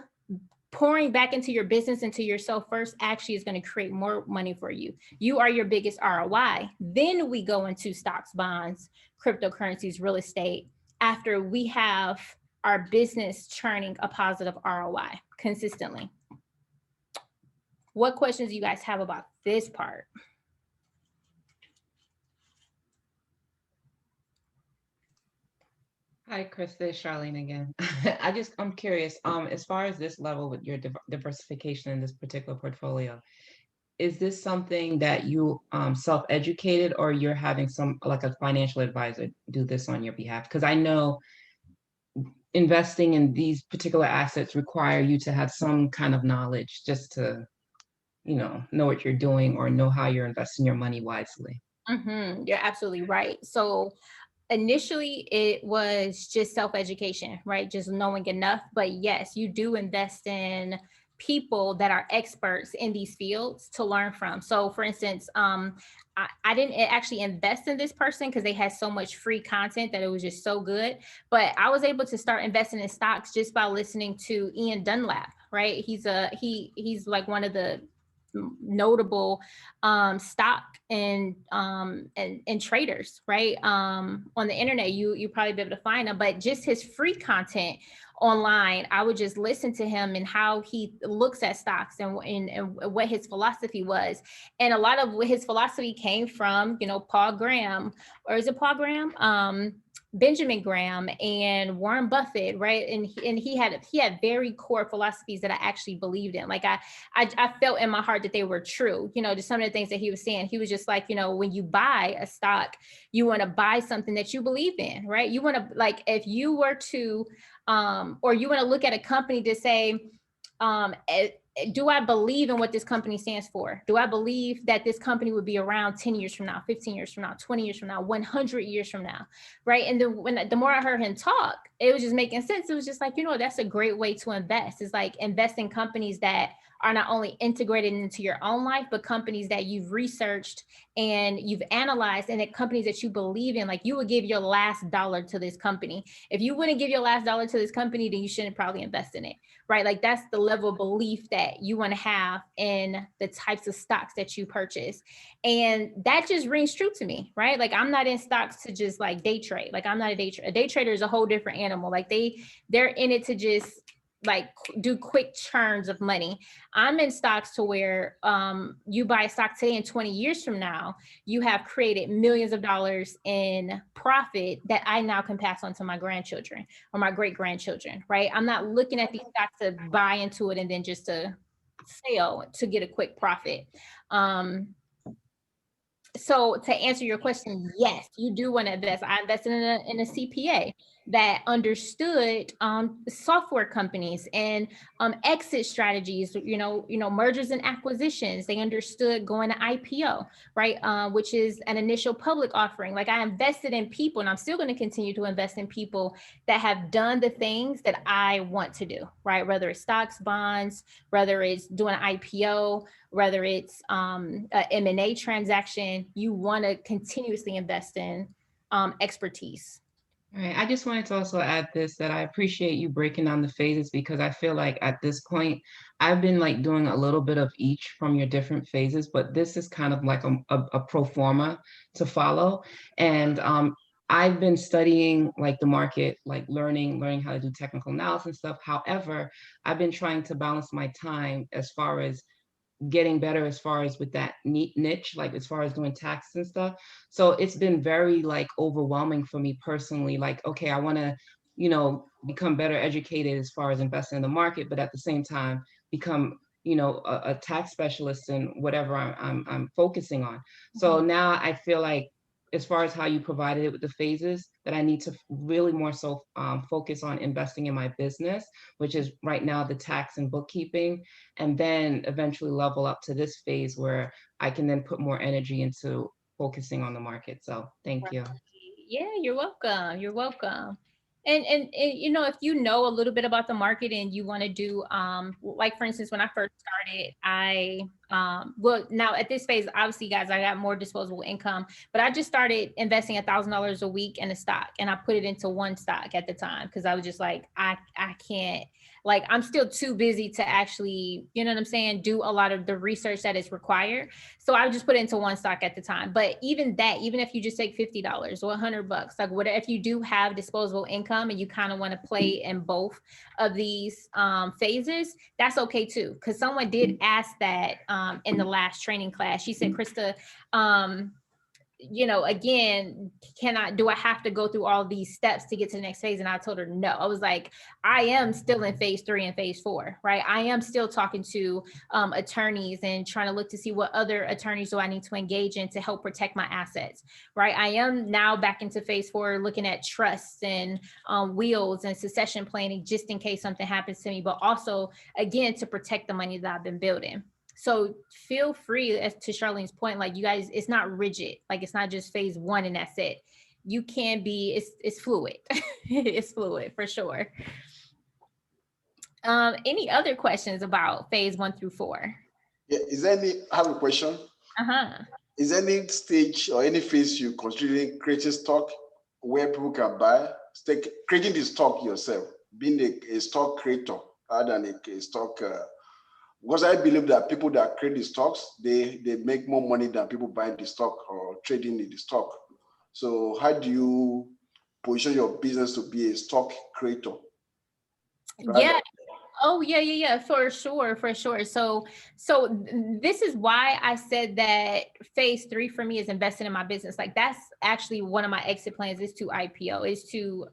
pouring back into your business, into yourself first, actually is going to create more money for you. You are your biggest ROI. Then we go into stocks, bonds, cryptocurrencies, real estate, after we have our business churning a positive ROI consistently. What questions do you guys have about this part? Hi, Krista, it's Charlene again. I'm curious, as far as this level with your diversification in this particular portfolio, is this something that you self-educated, or you're having some, like a financial advisor do this on your behalf? Because I know investing in these particular assets require you to have some kind of knowledge just to, you know what you're doing or know how you're investing your money wisely. You're absolutely right. So initially it was just self-education, right? Just knowing enough. But yes, you do invest in people that are experts in these fields to learn from. So for instance, I didn't actually invest in this person because they had so much free content that it was just so good. But I was able to start investing in stocks just by listening to Ian Dunlap, right? He's like one of the notable stock and traders, right? On the internet, you probably be able to find him, but just his free content online, I would just listen to him and how he looks at stocks and what his philosophy was. And a lot of what his philosophy came from, you know, Paul Graham, or is it Paul Graham? Benjamin Graham and Warren Buffett, right? And he had very core philosophies that I actually believed in. Like I felt in my heart that they were true. You know, just some of the things that he was saying. He was just like, you know, when you buy a stock, you want to buy something that you believe in, right? You want to, like, if you were to, or you want to look at a company to say, do I believe in what this company stands for? Do I believe that this company would be around 10 years from now, 15 years from now, 20 years from now, 100 years from now, right? And then the more I heard him talk, it was just making sense. It was just like, you know, that's a great way to invest. It's like invest in companies that are not only integrated into your own life, but companies that you've researched and you've analyzed, and that companies that you believe in. Like, you would give your last dollar to this company. If you wouldn't give your last dollar to this company, then you shouldn't probably invest in it, right? Like, that's the level of belief that you want to have in the types of stocks that you purchase. And that just rings true to me, right? Like, I'm not in stocks to just like day trade. Like, I'm not a day trader. A day trader is a whole different animal. Like, they're in it to just like do quick churns of money. I'm in stocks to where you buy a stock today and 20 years from now, you have created millions of dollars in profit that I now can pass on to my grandchildren or my great grandchildren, right? I'm not looking at these stocks to buy into it and then just to sell to get a quick profit. So to answer your question, yes, you do want to invest. I invested in a CPA that understood software companies and exit strategies, you know, mergers and acquisitions. They understood going to IPO, right? Which is an initial public offering. Like, I invested in people, and I'm still going to continue to invest in people that have done the things that I want to do, right? Whether it's stocks, bonds, whether it's doing an IPO, whether it's an M&A transaction, you want to continuously invest in expertise. All right. I just wanted to also add this, that I appreciate you breaking down the phases, because I feel like at this point, I've been like doing a little bit of each from your different phases, but this is kind of like a pro forma to follow. And I've been studying like the market, like learning how to do technical analysis and stuff. However, I've been trying to balance my time as far as getting better as far as with that niche, like as far as doing taxes and stuff. So it's been very like overwhelming for me personally. Like, okay, I want to, you know, become better educated as far as investing in the market, but at the same time become, you know, a tax specialist in whatever I'm focusing on. So now I feel like, as far as how you provided it with the phases, that I need to really more so focus on investing in my business, which is right now the tax and bookkeeping, and then eventually level up to this phase where I can then put more energy into focusing on the market. So thank you. Yeah, you're welcome. You're welcome. And you know, if you know a little bit about the market and you want to do like, for instance, when I first started, I Well, now at this phase, obviously, guys, I got more disposable income, but I just started investing $1,000 a week in a stock, and I put it into one stock at the time because I was just like, I can't, like, I'm still too busy to actually, you know what I'm saying, do a lot of the research that is required. So I just put it into one stock at the time. But even that, even if you just take $50 or $100, like what if you do have disposable income and you kind of want to play in both of these phases, that's okay too. Because someone did ask that in the last training class. She said, Krista, you know, again, do I have to go through all these steps to get to the next phase? And I told her, no. I was like, I am still in phase 3 and phase 4, right? I am still talking to attorneys and trying to look to see what other attorneys do I need to engage in to help protect my assets, right? I am now back into phase 4, looking at trusts and wills and succession planning, just in case something happens to me, but also, again, to protect the money that I've been building. So feel free, as to Charlene's point, like you guys, it's not rigid. Like it's not just phase 1 and that's it. You can be, it's fluid. It's fluid for sure. Any other questions about phase 1 through 4? Yeah, I have a question. Is there any stage or any phase you considering creating stock where people can buy, creating the stock yourself, being a stock creator rather than a stock, because I believe that people that create the stocks, they make more money than people buying the stock or trading in the stock. So how do you position your business to be a stock creator? Right? Yeah. Oh, yeah, for sure. So this is why I said that phase 3 for me is investing in my business. Like that's actually one of my exit plans is to IPO, is to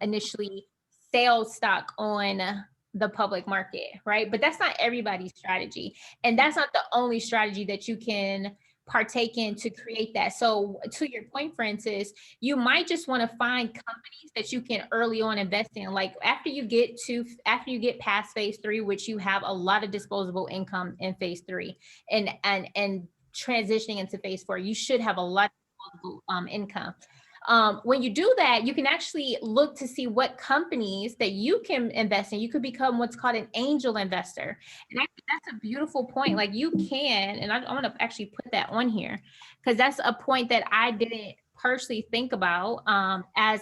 initially sell stock on the public market, right? But that's not everybody's strategy. And that's not the only strategy that you can partake in to create that. So to your point, Francis, you might just want to find companies that you can early on invest in. Like after you get past phase 3, which you have a lot of disposable income in phase 3 and transitioning into phase 4, you should have a lot of disposable income. When you do that, you can actually look to see what companies that you can invest in. You could become what's called an angel investor. And that's a beautiful point. Like you can, and I'm going to actually put that on here because that's a point that I didn't personally think about as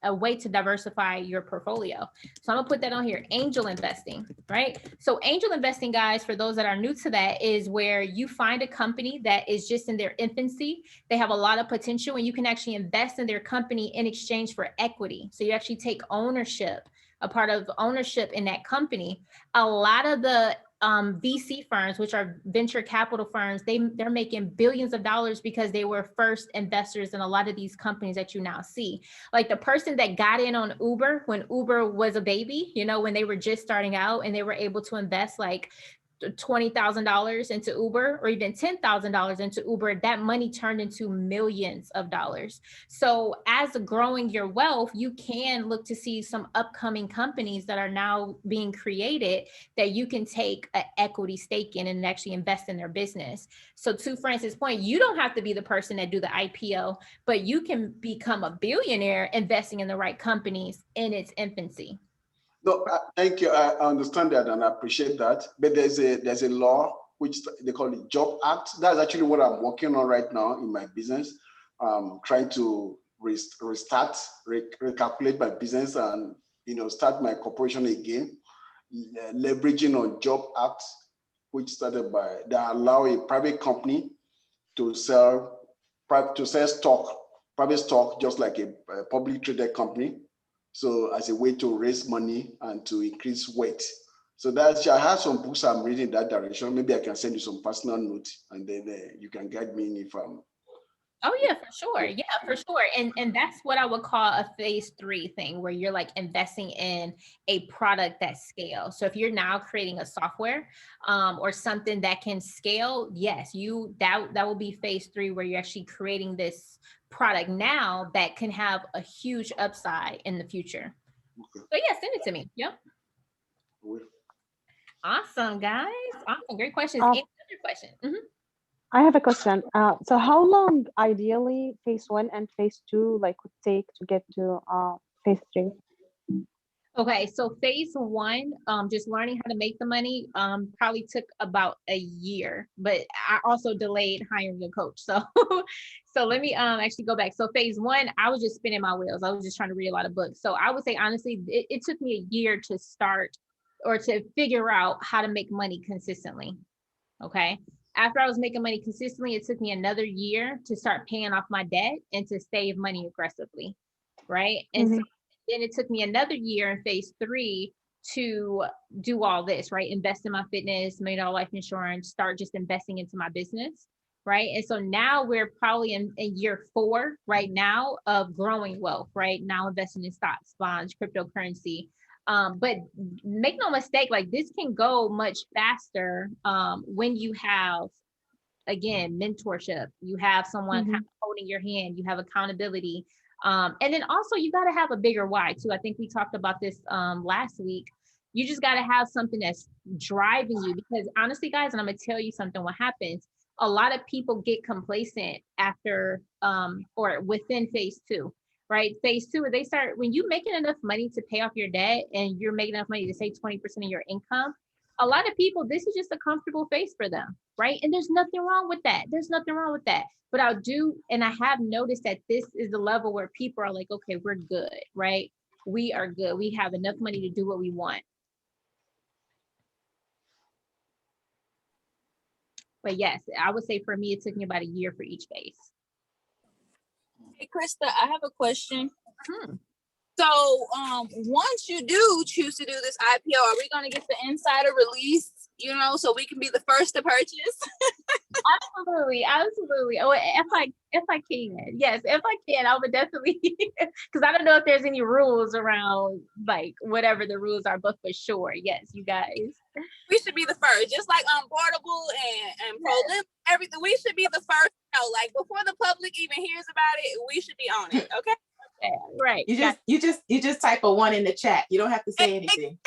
a way to diversify your portfolio. So I'm gonna put that on here, angel investing, right? So angel investing, guys, for those that are new to that, is where you find a company that is just in their infancy. They have a lot of potential and you can actually invest in their company in exchange for equity. So you actually take ownership, a part of ownership in that company. A lot of the VC firms, which are venture capital firms, they're making billions of dollars because they were first investors in a lot of these companies that you now see. Like the person that got in on Uber when Uber was a baby, you know, when they were just starting out and they were able to invest like $20,000 into Uber or even $10,000 into Uber, that money turned into millions of dollars. So as growing your wealth, you can look to see some upcoming companies that are now being created that you can take an equity stake in and actually invest in their business. So to Francis' point, you don't have to be the person that do the IPO, but you can become a billionaire investing in the right companies in its infancy. No, thank you. I understand that and I appreciate that. But there's a law which they call it Job Act. That's actually what I'm working on right now in my business. Trying to restart, recalculate my business, and start my corporation again, leveraging on Job Act, which started that allow a private company to sell stock, private stock, just like a publicly traded company. So as a way to raise money and to increase weight. So I have some books I'm reading in that direction. Maybe I can send you some personal notes and then you can guide me if I'm. Oh yeah, for sure. Yeah, for sure. And that's what I would call a phase 3 thing, where you're like investing in a product that scales. So if you're now creating a software or something that can scale, yes, that will be phase 3, where you're actually creating this product now that can have a huge upside in the future. Okay. So yeah, send it to me. Yep. Awesome, guys. Awesome. Great questions. Any other question? Mm-hmm. I have a question. So how long ideally phase 1 and phase 2 would take to get to phase 3? Okay, so phase one, just learning how to make the money, probably took about a year, but I also delayed hiring a coach. So, so let me actually go back. So phase one, I was just spinning my wheels. I was just trying to read a lot of books. So I would say honestly, it took me a year to start or to figure out how to make money consistently. Okay. After I was making money consistently, it took me another year to start paying off my debt and to save money aggressively. Right. And so then it took me another year in phase three to do all this, right? Invest in my fitness, made all life insurance, start just investing into my business. Right. And so now we're probably in year 4 right now of growing wealth, right? Now investing in stocks, bonds, cryptocurrency. But make no mistake, like this can go much faster when you have, again, mentorship. You have someone kind of holding your hand, you have accountability. And then also you got to have a bigger why too. I think we talked about this last week. You just got to have something that's driving you, because honestly, guys, and I'm going to tell you something, what happens, a lot of people get complacent after or within phase 2. Right? Phase 2, they start, when you're making enough money to pay off your debt and you're making enough money to save 20% of your income, a lot of people, this is just a comfortable phase for them, right? And there's nothing wrong with that. There's nothing wrong with that. But I have noticed that this is the level where people are like, okay, we're good, right? We are good. We have enough money to do what we want. But yes, I would say for me, it took me about a year for each phase. Hey, Krista, I have a question. So once you do choose to do this IPO, are we going to get the insider release, so we can be the first to purchase? Absolutely. Oh, if I can, yes, if I can, I would definitely, because I don't know if there's any rules around like whatever the rules are, but for sure, yes, you guys. We should be the first, just like Unboardable and ProLim, everything. We should be the first. Like before the public even hears about it, we should be on it. Okay. Yeah, right. You just type a 1 in the chat. You don't have to say anything.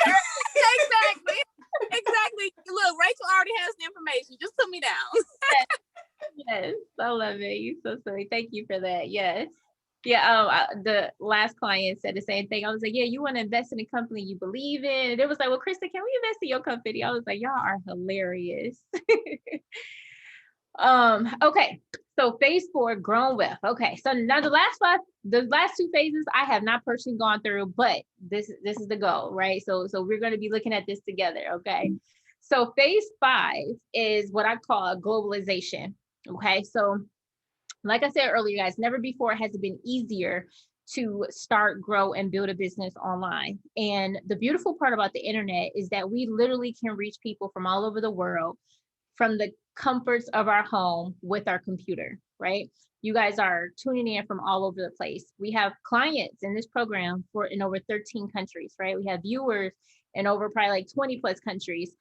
Exactly. Look, Rachel already has the information. Just put me down. Yes, I love it. You're so silly. Thank you for that. Yes. Yeah. The last client said the same thing. I was like, yeah, you want to invest in a company you believe in? And it was like, well, Krista, can we invest in your company? I was like, y'all are hilarious. Okay. So phase 4, grown wealth. Okay. So now the last 2 phases I have not personally gone through, but this is the goal, right? So we're going to be looking at this together. Okay. So phase 5 is what I call a globalization. Okay. So like I said earlier, guys, never before has it been easier to start, grow, and build a business online. And the beautiful part about the internet is that we literally can reach people from all over the world from the comforts of our home with our computer, right? You guys are tuning in from all over the place. We have clients in this program in over 13 countries, right? We have viewers in over probably like 20 plus countries.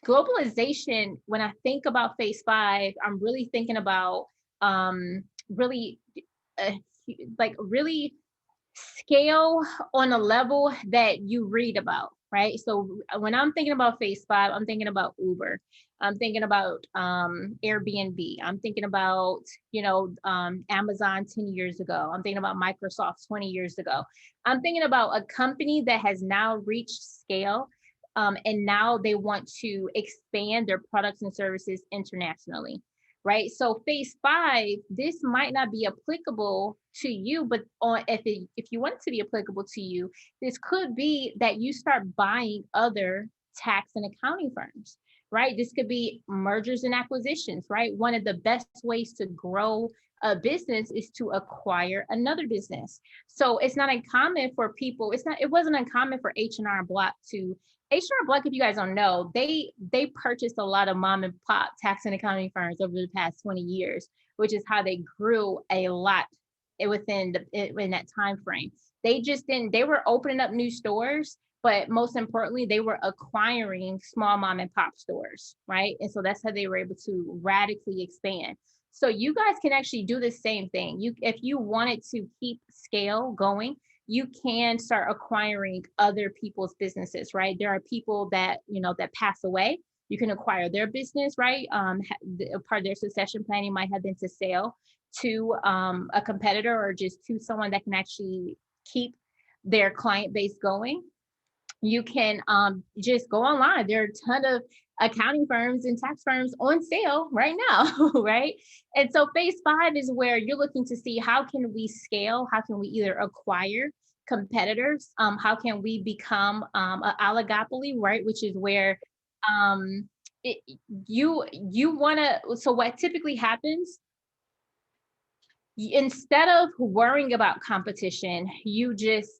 Globalization, when I think about phase 5, I'm really thinking about really scale on a level that you read about, right? So when I'm thinking about phase 5, I'm thinking about Uber. I'm thinking about Airbnb. I'm thinking about, Amazon 10 years ago. I'm thinking about Microsoft 20 years ago. I'm thinking about a company that has now reached scale, and now they want to expand their products and services internationally, right? So phase 5, this might not be applicable to you, but if you want it to be applicable to you, this could be that you start buying other tax and accounting firms, right? This could be mergers and acquisitions, right? One of the best ways to grow a business is to acquire another business. So it's not uncommon for people. It wasn't uncommon for H&R Block, if you guys don't know, they purchased a lot of mom and pop tax and accounting firms over the past 20 years, which is how they grew a lot in that time frame. They were opening up new stores, but most importantly, they were acquiring small mom and pop stores, right? And so that's how they were able to radically expand. So you guys can actually do the same thing. If you wanted to keep scale going, you can start acquiring other people's businesses, right? There are people that pass away. You can acquire their business, right? Part of their succession planning might have been to sell to a competitor or just to someone that can actually keep their client base going, you can just go online. There are a ton of accounting firms and tax firms on sale right now, right? And so phase 5 is where you're looking to see how can we scale, how can we either acquire competitors, how can we become an oligopoly, right? Which is where you want to, so what typically happens, instead of worrying about competition, you just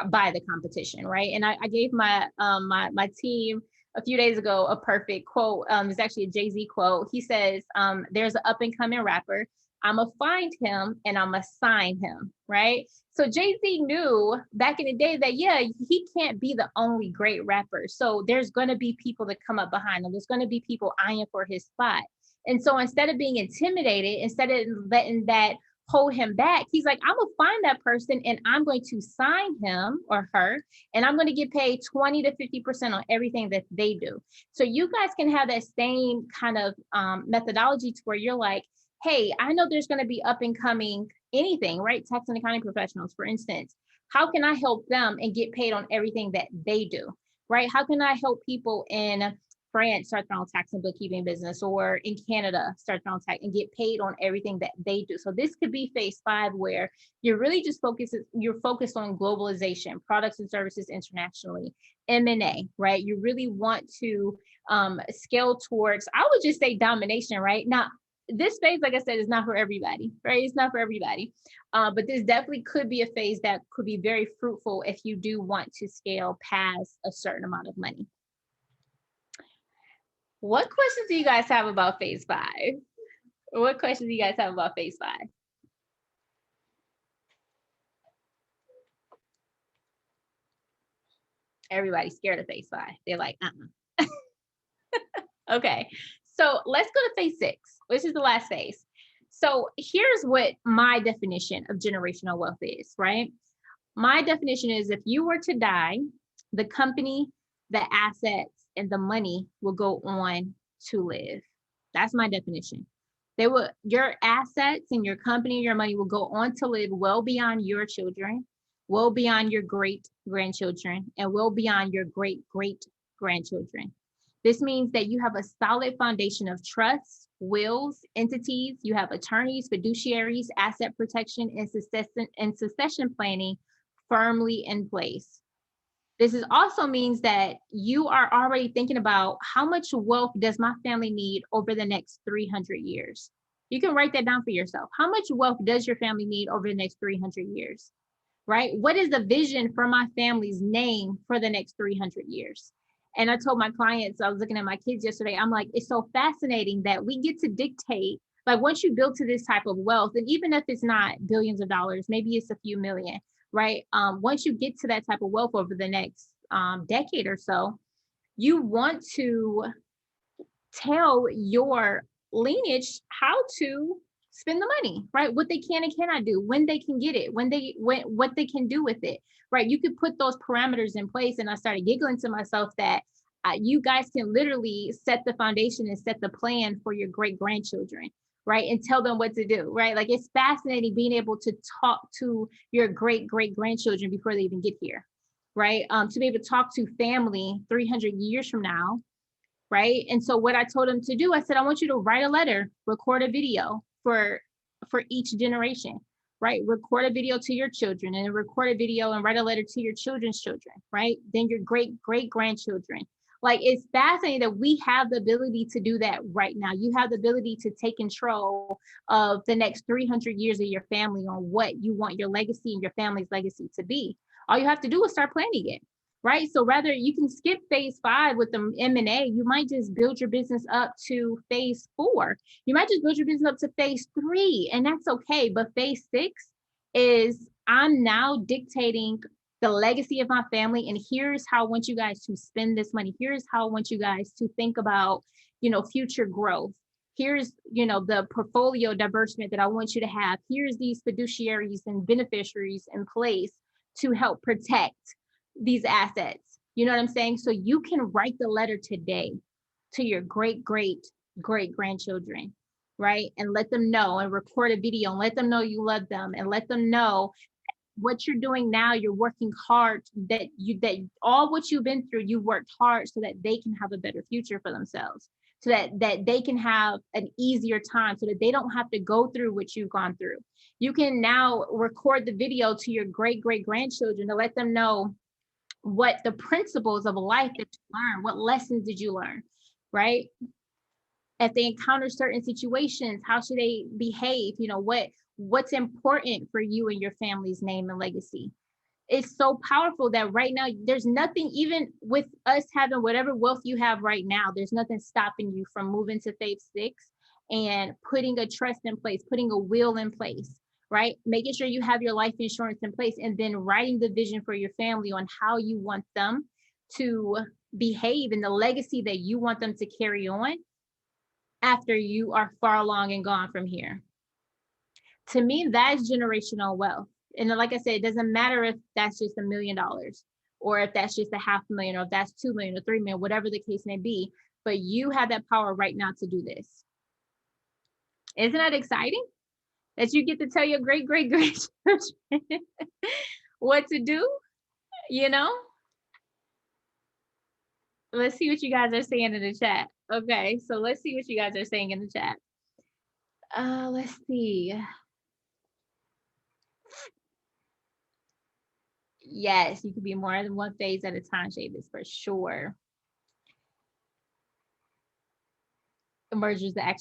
buy the competition, right? And I gave my my team a few days ago a perfect quote. It's actually a Jay-Z quote. He says, there's an up and coming rapper. I'm gonna find him and I'm gonna sign him, right? So Jay-Z knew back in the day that, yeah, he can't be the only great rapper. So there's gonna be people that come up behind him. There's gonna be people eyeing for his spot. And so instead of being intimidated, instead of letting that hold him back, he's like, I'm gonna find that person and I'm going to sign him or her, and I'm going to get paid 20 to 50% on everything that they do. So you guys can have that same kind of methodology to where you're like, hey, I know there's going to be up and coming anything, right? Tax and accounting professionals, for instance. How can I help them and get paid on everything that they do, right? How can I help people in France start their own tax and bookkeeping business, or in Canada start their own tax and get paid on everything that they do? So this could be phase 5, where you're really just focused on globalization, products and services internationally, M&A, right? You really want to scale towards, I would just say, domination, right? Now, this phase, like I said, is not for everybody, right? It's not for everybody. But this definitely could be a phase that could be very fruitful if you do want to scale past a certain amount of money. What questions do you guys have about phase 5? What questions do you guys have about phase 5? Everybody's scared of phase 5. They're like, Okay, so let's go to phase 6, which is the last phase. So here's what my definition of generational wealth is, right? My definition is, if you were to die, the company, the assets, and the money will go on to live. That's my definition. Your assets and your company, your money will go on to live well beyond your children, well beyond your great grandchildren, and well beyond your great great grandchildren. This means that you have a solid foundation of trust, wills, entities, you have attorneys, fiduciaries, asset protection, and succession planning firmly in place. This also means that you are already thinking about, how much wealth does my family need over the next 300 years? You can write that down for yourself. How much wealth does your family need over the next 300 years, right? What is the vision for my family's name for the next 300 years? And I told my clients, I was looking at my kids yesterday, I'm like, it's so fascinating that we get to dictate, like, once you build to this type of wealth, and even if it's not billions of dollars, maybe it's a few million, right? Once you get to that type of wealth over the next decade or so, you want to tell your lineage how to spend the money, right? What they can and cannot do, when they can get it, what they can do with it, right? You could put those parameters in place. And I started giggling to myself that you guys can literally set the foundation and set the plan for your great grandchildren, right? And tell them what to do, right? Like, it's fascinating being able to talk to your great great grandchildren before they even get here, right? To be able to talk to family 300 years from now, right? And so what I told them to do, I said, I want you to write a letter, record a video for each generation, right? Record a video to your children, and record a video and write a letter to your children's children, right? Then your great great grandchildren. Like, it's fascinating that we have the ability to do that right now. You have the ability to take control of the next 300 years of your family on what you want your legacy and your family's legacy to be. All you have to do is start planning it, right? So rather, you can skip phase 5 with the M&A. You might just build your business up to phase 4. You might just build your business up to phase 3, and that's okay. But phase 6 is, I'm now dictating the legacy of my family, and here's how I want you guys to spend this money. Here's how I want you guys to think about, future growth. Here's, the portfolio diversity that I want you to have. Here's these fiduciaries and beneficiaries in place to help protect these assets. You know what I'm saying? So you can write the letter today to your great great great grandchildren, right? And let them know, and record a video and let them know you love them, and let them know what you're doing now, you're working hard, that all what you've been through, you worked hard so that they can have a better future for themselves, so that they can have an easier time, so that they don't have to go through what you've gone through. You can now record the video to your great grandchildren to let them know what the principles of life that you learned, what lessons did you learn, right? If they encounter certain situations, how should they behave? You know, what's important for you and your family's name and legacy. It's so powerful that right now, there's nothing, even with us having whatever wealth you have right now, there's nothing stopping you from moving to Phase 6 and putting a trust in place, putting a will in place, right? Making sure you have your life insurance in place, and then writing the vision for your family on how you want them to behave and the legacy that you want them to carry on after you are far along and gone from here. To me, that's generational wealth. And like I said, it doesn't matter if that's just $1 million, or if that's just $500,000, or if that's 2 million or 3 million, whatever the case may be, but you have that power right now to do this. Isn't that exciting? That you get to tell your great grandchildren what to do, you know? Let's see what you guys are saying in the chat. Okay, so let's see what you guys are saying in the chat. Let's see. Yes, you could be more than one phase at a time, Shavis, for sure. Mergers, the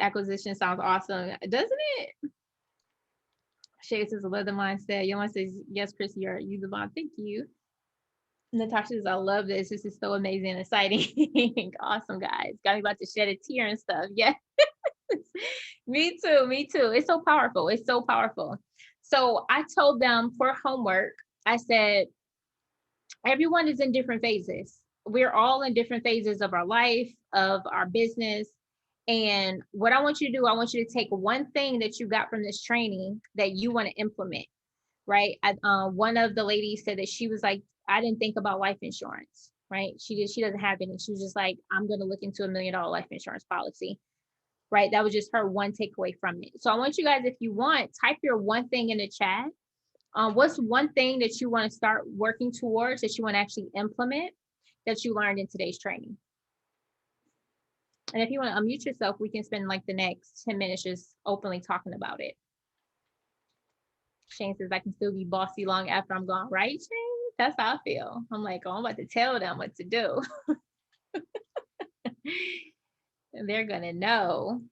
acquisition sounds awesome, doesn't it? Shavis says, I love the mindset. Yolanda says, yes, Chris, you're the bomb. Thank you. Natasha says, I love this. This is so amazing and exciting. Awesome, guys. Got me about to shed a tear and stuff. Yeah. Me too. It's so powerful. It's so powerful. So I told them for homework, I said, everyone is in different phases. We're all in different phases of our life, of our business. And what I want you to do, I want you to take one thing that you got from this training that you want to implement, right? One of the ladies said that she was like, I didn't think about life insurance, right? She doesn't have any. She was just like, I'm going to look into $1 million life insurance policy, right? That was just her one takeaway from it. So I want you guys, if you want, type your one thing in the chat. What's one thing that you want to start working towards, that you want to actually implement, that you learned in today's training? And if you want to unmute yourself, we can spend like the next 10 minutes just openly talking about it. Shane says, I can still be bossy long after I'm gone, right, Shane? That's how I feel. I'm like, oh, I'm about to tell them what to do. And they're going to know.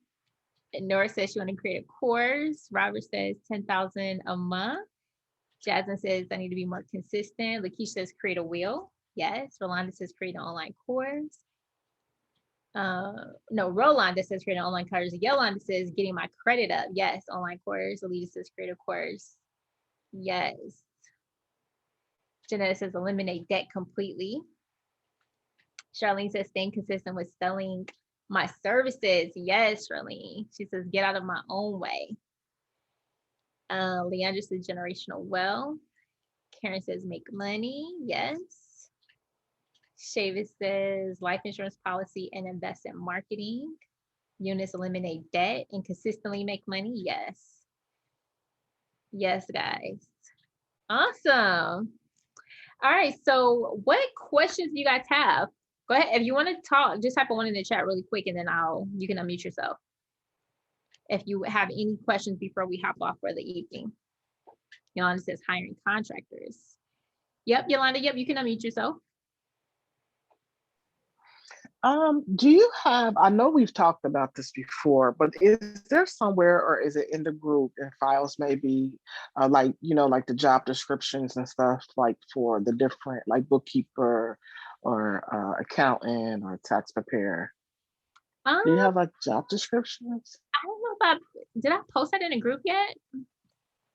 And Nora says she want to create a course. Robert says 10,000 a month. Jasmine says, I need to be more consistent. Lakeisha says, create a wheel. Yes. Rolanda says, create an online course. No, Rolanda says, create an online course. Yolanda says, getting my credit up. Yes, online course. Alita says, create a course. Yes. Janetta says, eliminate debt completely. Charlene says, staying consistent with selling my services. Yes, Charlene. She says, get out of my own way. Leandra says, generational wealth. Karen says, make money. Yes. Shavis says, life insurance policy and invest in marketing. Eunice, eliminate debt and consistently make money. Yes. Yes, guys. Awesome. All right. So what questions do you guys have? Go ahead. If you want to talk, just type one in the chat really quick, and then you can unmute yourself. If you have any questions before we hop off for the evening. Yolanda says hiring contractors. Yep, Yolanda, yep, you can unmute yourself. Do you have, I know we've talked about this before, but is there somewhere, or is it in the group in files, maybe like, like the job descriptions and stuff, like for the different, like bookkeeper or accountant or tax preparer? Do you have like job descriptions? I don't know did I post that in a group yet?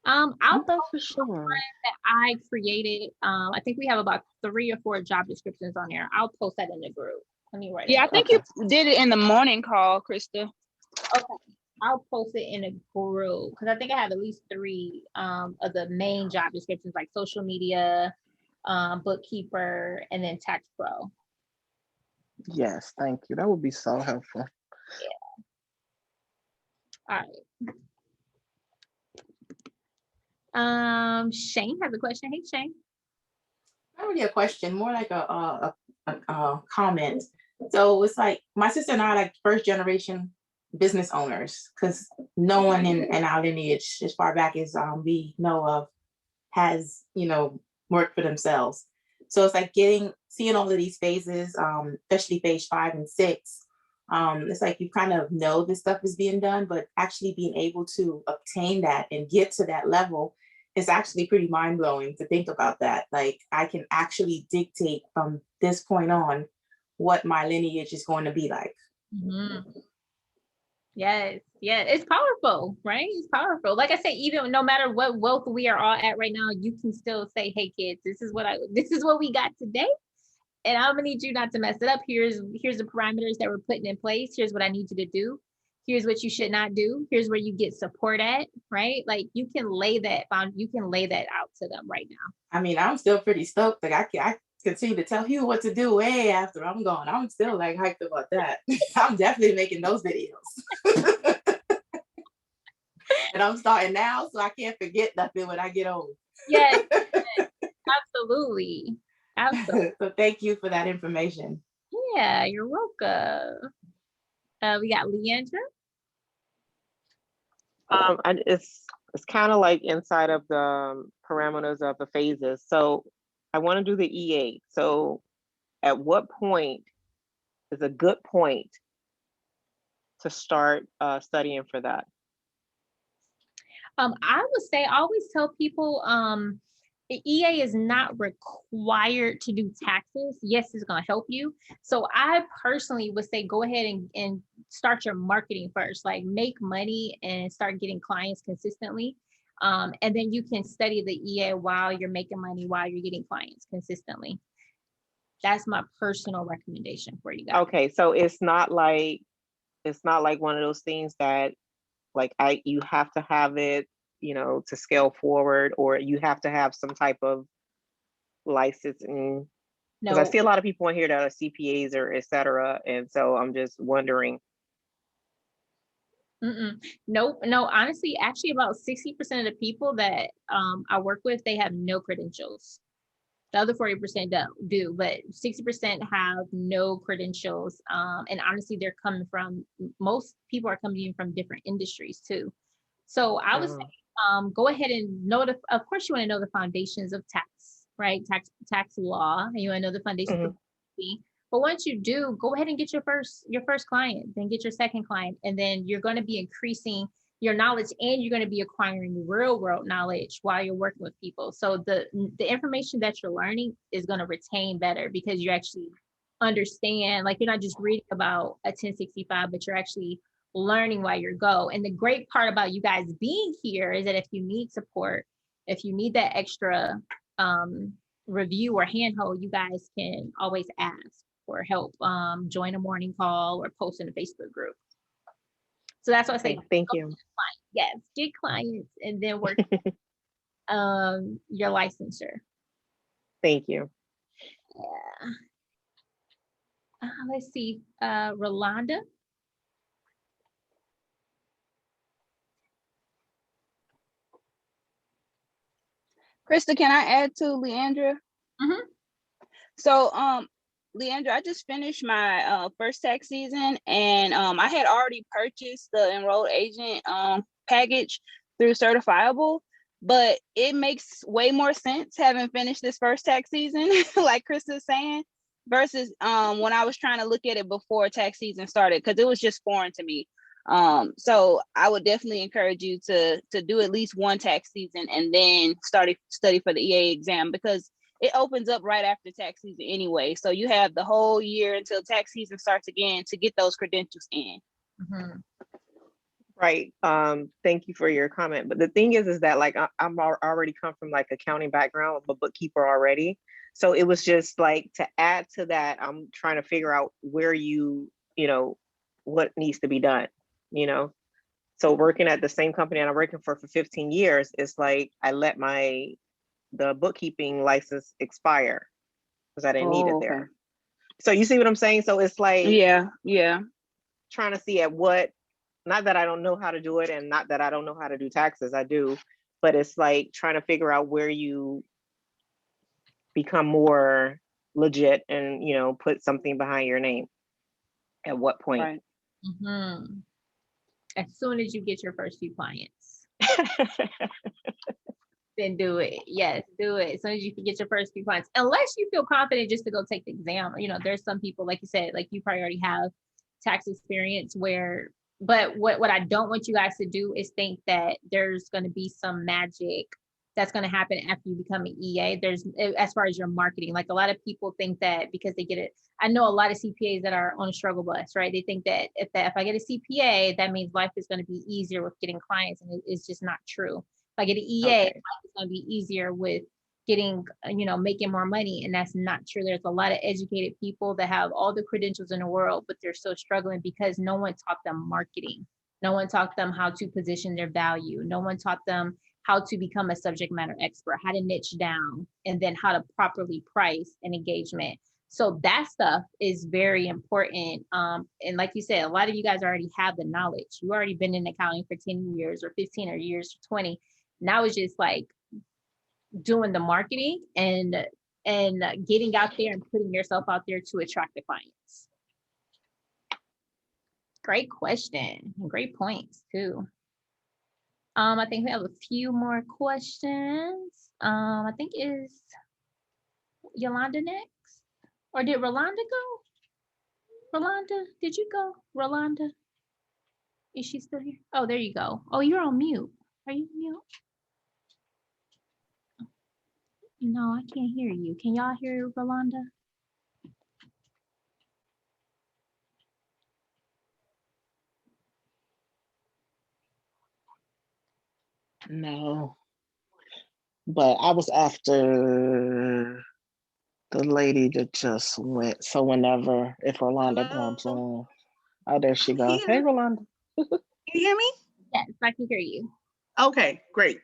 I'll post for sure that I created. I think we have about 3 or 4 job descriptions on there. I'll post that in the group. Let me write it. Yeah, I think you did it in the morning call, Krista. Okay, I'll post it in a group because I think I have at least 3 of the main job descriptions, like social media, bookkeeper, and then tax pro. Yes, thank you. That would be so helpful. Yeah. All right. Shane has a question. Hey, Shane. Not really a question, more like a comment. So it's like my sister and I are like first generation business owners because no one in our lineage, as far back as we know of, has worked for themselves. So it's like seeing all of these phases, especially phase 5 and 6. It's like you kind of know this stuff is being done, but actually being able to obtain that and get to that level is actually pretty mind blowing to think about that. Like I can actually dictate from this point on what my lineage is going to be like. Yes, yeah, it's powerful, right? It's powerful. Like I say, even no matter what wealth we are all at right now, you can still say, "Hey, kids, this is what we got today, and I'm gonna need you not to mess it up. Here's the parameters that we're putting in place. Here's what I need you to do. Here's what you should not do. Here's where you get support at, right? Like you can lay that out to them right now. I mean, I'm still pretty stoked. Like I continue to tell you what to do way after I'm gone. I'm still like hyped about that. I'm definitely making those videos. And I'm starting now, so I can't forget nothing when I get old. Yes, absolutely. So thank you for that information. Yeah, you're welcome. We got Leandra. It's kind of like inside of the parameters of the phases. So I want to do the EA. So at what point is a good point to start studying for that? I would say, I always tell people, the EA is not required to do taxes. Yes, it's going to help you. So I personally would say, go ahead and start your marketing first, like make money and start getting clients consistently. And then you can study the EA while you're making money, while you're getting clients consistently. That's my personal recommendation for you guys. Okay, so it's not like one of those things that like you have to have it, to scale forward, or you have to have some type of licensing. Because I see a lot of people in here that are CPAs or et cetera. And so I'm just wondering. Nope. No, honestly, actually about 60% of the people that I work with, they have no credentials. The other 40% do, but 60% have no credentials. And honestly, most people are coming in from different industries too. So I would say, go ahead and know of course you want to know the foundations of tax, right? Tax law, and you want to know the foundations of fee. But once you do, go ahead and get your first client, then get your second client, and then you're going to be increasing your knowledge, and you're going to be acquiring real world knowledge while you're working with people. So the information that you're learning is going to retain better because you actually understand, like you're not just reading about a 1065, but you're actually learning while you go. And the great part about you guys being here is that if you need support, if you need that extra review or handhold, you guys can always ask for help. Join a morning call or post in a Facebook group. So that's what I say. Thank you. Yes, get clients and then work your licensure. Thank you. Yeah. Let's see, Rolanda. Krista, can I add to Leandra? So, Leandra, I just finished my first tax season, and I had already purchased the enrolled agent package through Certifiable, but it makes way more sense having finished this first tax season, like Krista's saying, versus when I was trying to look at it before tax season started, because it was just foreign to me. So I would definitely encourage you to do at least one tax season and then study for the EA exam, because it opens up right after tax season anyway. So you have the whole year until tax season starts again to get those credentials in. Right. Thank you for your comment. But the thing is that like I'm already come from like accounting background. I'm a bookkeeper already. So it was just like to add to that, I'm trying to figure out where what needs to be done, So working at the same company and I'm working for 15 years, it's like I let the bookkeeping license expire because I didn't need it there. So you see what I'm saying? So it's like, yeah, trying to see at what, not that I don't know how to do it and not that I don't know how to do taxes, I do, but it's like trying to figure out where you become more legit and, you know, put something behind your name. At what point? Right. Mm-hmm. As soon as you get your first few clients, then do it. Yes, do it. As soon as you can get your first few clients, unless you feel confident just to go take the exam. You know, there's some people, like you said, like you probably already have tax experience but what I don't want you guys to do is think that there's going to be some magic that's going to happen after you become an EA. There's, as far as your marketing, like a lot of people think that because they get it. I know a lot of CPAs that are on a struggle bus, right? They think that if I get a CPA, that means life is going to be easier with getting clients, and it's just not true. If I get an EA, Okay. life is going to be easier with getting, you know, making more money, and that's not true. There's a lot of educated people that have all the credentials in the world, but they're still struggling because no one taught them marketing. No one taught them how to position their value. No one taught them how to become a subject matter expert, how to niche down, and then how to properly price an engagement. So that stuff is very important. And like you said, a lot of you guys already have the knowledge. You already been in accounting for 10 years or 15 or years or 20. Now it's just like doing the marketing and getting out there and putting yourself out there to attract the clients. Great question. Great points too. I think we have a few more questions. I think is Yolanda next? Or did Rolanda go? Rolanda, did you go? Rolanda? Is she still here? Oh, there you go. Oh, you're on mute. Are you mute? No, I can't hear you. Can y'all hear Rolanda? No, but I was after the lady that just went. So whenever, if Rolanda comes on, oh, there she goes. Hey, Rolanda. Can you hear me? Yes, I can hear you. Okay, great.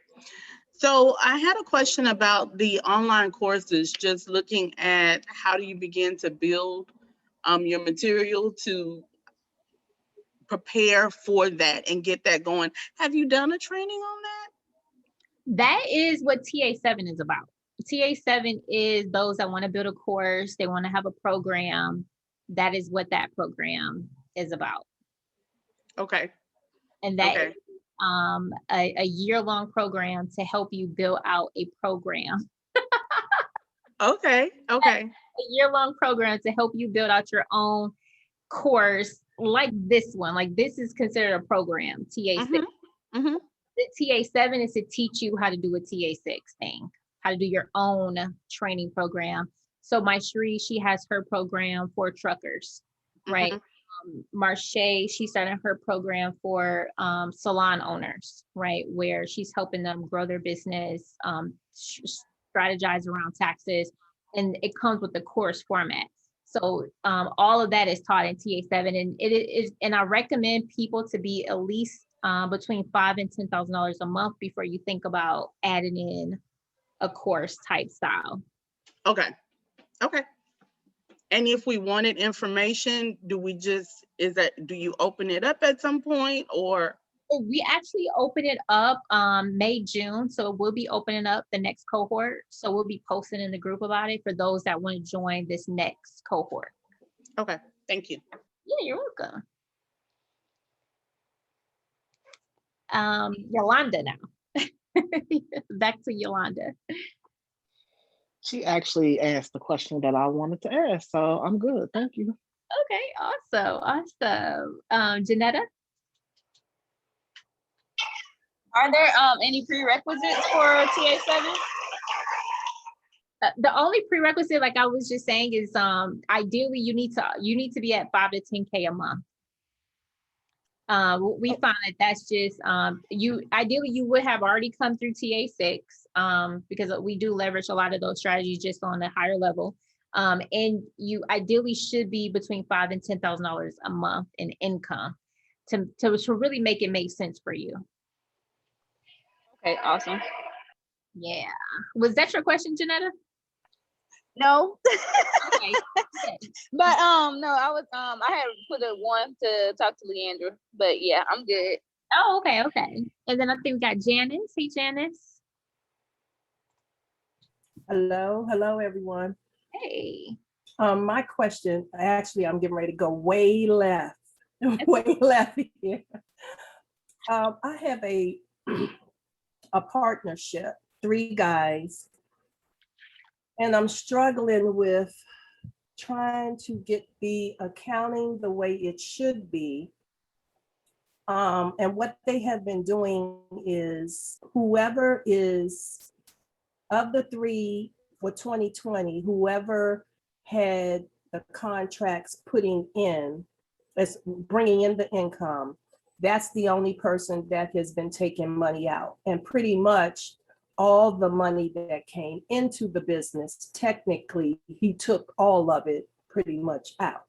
So I had a question about the online courses, just looking at how do you begin to build your material to prepare for that and get that going. Have you done a training on that? That is what TA7 is about. TA7 is those that want to build a course, they want to have a program. That is what that program is about. Okay. And that Okay. is a year-long program to help you build out a program. Okay. Okay. A year-long program to help you build out your own course like this one. Like this is considered a program, TA6. Mm-hmm. The TA7 is to teach you how to do a TA6 thing, how to do your own training program. So my Sheree, she has her program for truckers, right? Marche, she started her program for salon owners, right? Where she's helping them grow their business, strategize around taxes, and it comes with the course format. So all of that is taught in TA7, and it is, and I recommend people to be at least between $5,000 and $10,000 a month before you think about adding in a course type style. Okay. Okay. And if we wanted information, do you open it up at some point, or? We actually open it up May, June. So we'll be opening up the next cohort. So we'll be posting in the group about it for those that want to join this next cohort. Okay, thank you. Yeah, you're welcome. Yolanda now. Back to Yolanda. She actually asked the question that I wanted to ask, so I'm good. Thank you. Okay, awesome. Janetta? Are there any prerequisites for TA7? The only prerequisite, like I was just saying, is ideally you need to be at 5 to 10K a month. We find that that's just ideally you would have already come through TA6 because we do leverage a lot of those strategies just on a higher level. And you ideally should be between $5,000 and $10,000 a month in income to really make it make sense for you. Okay, awesome. Yeah. Was that your question, Janetta? No. Okay. But no, I was I had put a one to talk to Leandra, but yeah, I'm good. Oh, okay, okay. And then I think we got Janice. Hey, Janice. Hello, everyone. Hey. My question, actually, I'm getting ready to go way left, way left here. I have a partnership, 3 guys, and I'm struggling with trying to get the accounting the way it should be. And what they have been doing is whoever is of the 3 for 2020, whoever had the contracts putting in, that's bringing in the income, that's the only person that has been taking money out. And pretty much all the money that came into the business, technically, he took all of it pretty much out.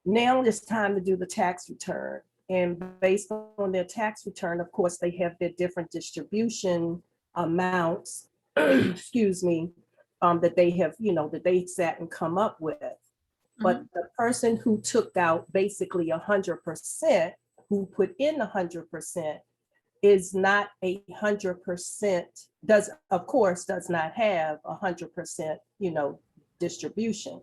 Now it's time to do the tax return. And based on their tax return, of course, they have their different distribution amounts, excuse me, that they have, that they sat and come up with. But the person who took out basically 100%, who put in 100%, is not 100%, does not have 100%, distribution.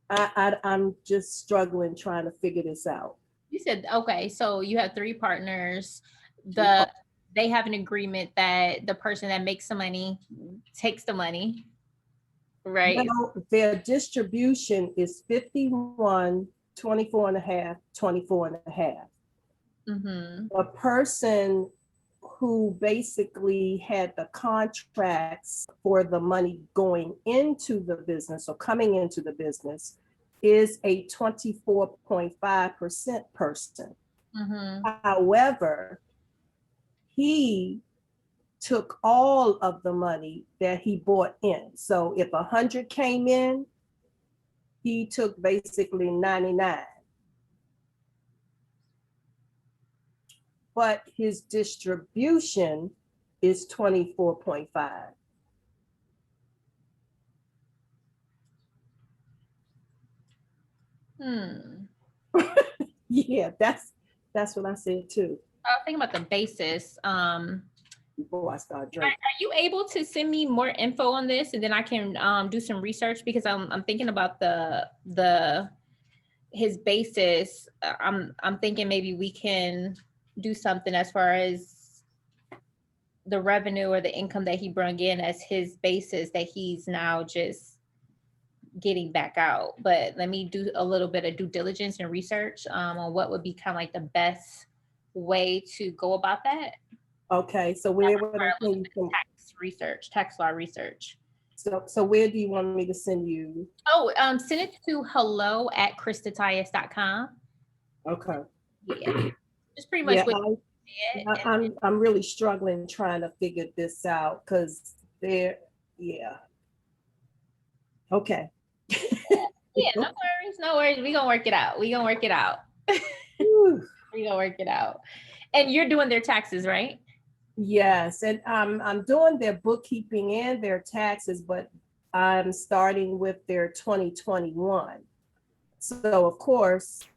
I'm just struggling trying to figure this out. You said, okay, so you have 3 partners. They have an agreement that the person that makes the money takes the money, right? Well, their distribution is 51, 24 and a half, 24 and a half. A person who basically had the contracts for the money going into the business or coming into the business is a 24.5% person. However, he took all of the money that he brought in. So if 100 came in, he took basically 99. But his distribution is 24.5. Yeah, that's what I said too. I was thinking about the basis. Before I start Are drinking. you able to send me more info on this, and then I can do some research, because I'm thinking about his basis. I'm thinking maybe we can do something as far as the revenue or the income that he brought in as his basis that he's now just getting back out. But let me do a little bit of due diligence and research on what would be kind of like the best way to go about that. Okay, so where would I send you? Tax law research. So where do you want me to send you? Oh, send it to hello@christatayas.com. Okay. Yeah, it's pretty much what I'm really struggling trying to figure this out because yeah. Okay. Yeah, no worries. We're gonna work it out. We're gonna work it out. And you're doing their taxes, right? Yes, and I'm doing their bookkeeping and their taxes, but I'm starting with their 2021. So of course,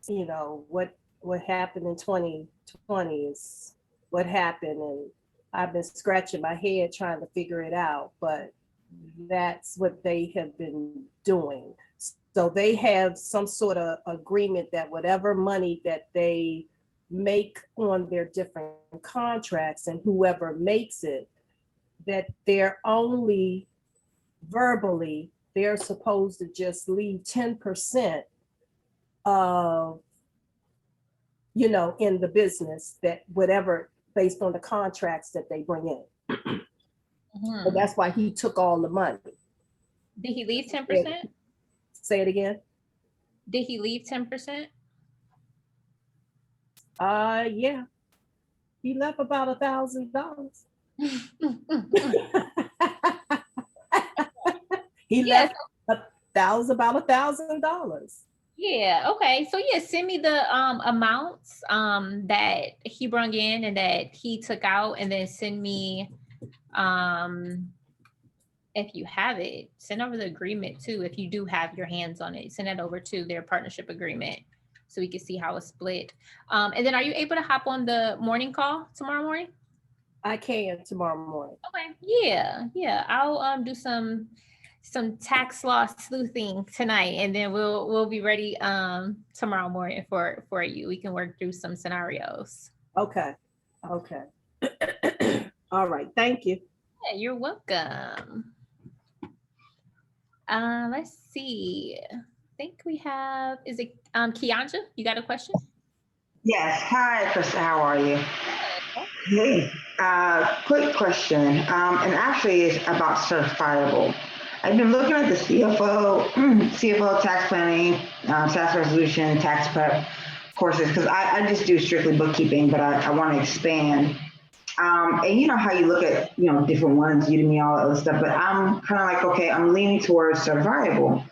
what happened in 2020 is what happened, and I've been scratching my head trying to figure it out, but that's what they have been doing. So they have some sort of agreement that whatever money that they make on their different contracts, and whoever makes it, that they're only verbally, they're supposed to just leave 10% of, in the business, that whatever, based on the contracts that they bring in. So that's why he took all the money. Did he leave 10%? Say it again. Did he leave 10%? Yeah. He left about $1,000. He left about $1,000. Yeah, okay. So yeah, send me the amounts that he brought in and that he took out, and then send me if you have it, send over the agreement too. If you do have your hands on it, send it over to their partnership agreement. so we can see how it's split. And then are you able to hop on the morning call tomorrow morning? I can tomorrow morning. Okay, yeah. I'll do some tax law sleuthing tonight, and then we'll be ready tomorrow morning for you. We can work through some scenarios. Okay. All right, thank you. Yeah, you're welcome. Let's see. I think we have, is it Keandra? You got a question? Yes. Hi, Krista. How are you? Hey. Quick question. And actually, it's about certifiable. I've been looking at the CFO tax planning, tax resolution, tax prep courses because I just do strictly bookkeeping, but I want to expand. And you know how you look at different ones, Udemy, all that other stuff. But I'm kind of like, okay, I'm leaning towards certifiable.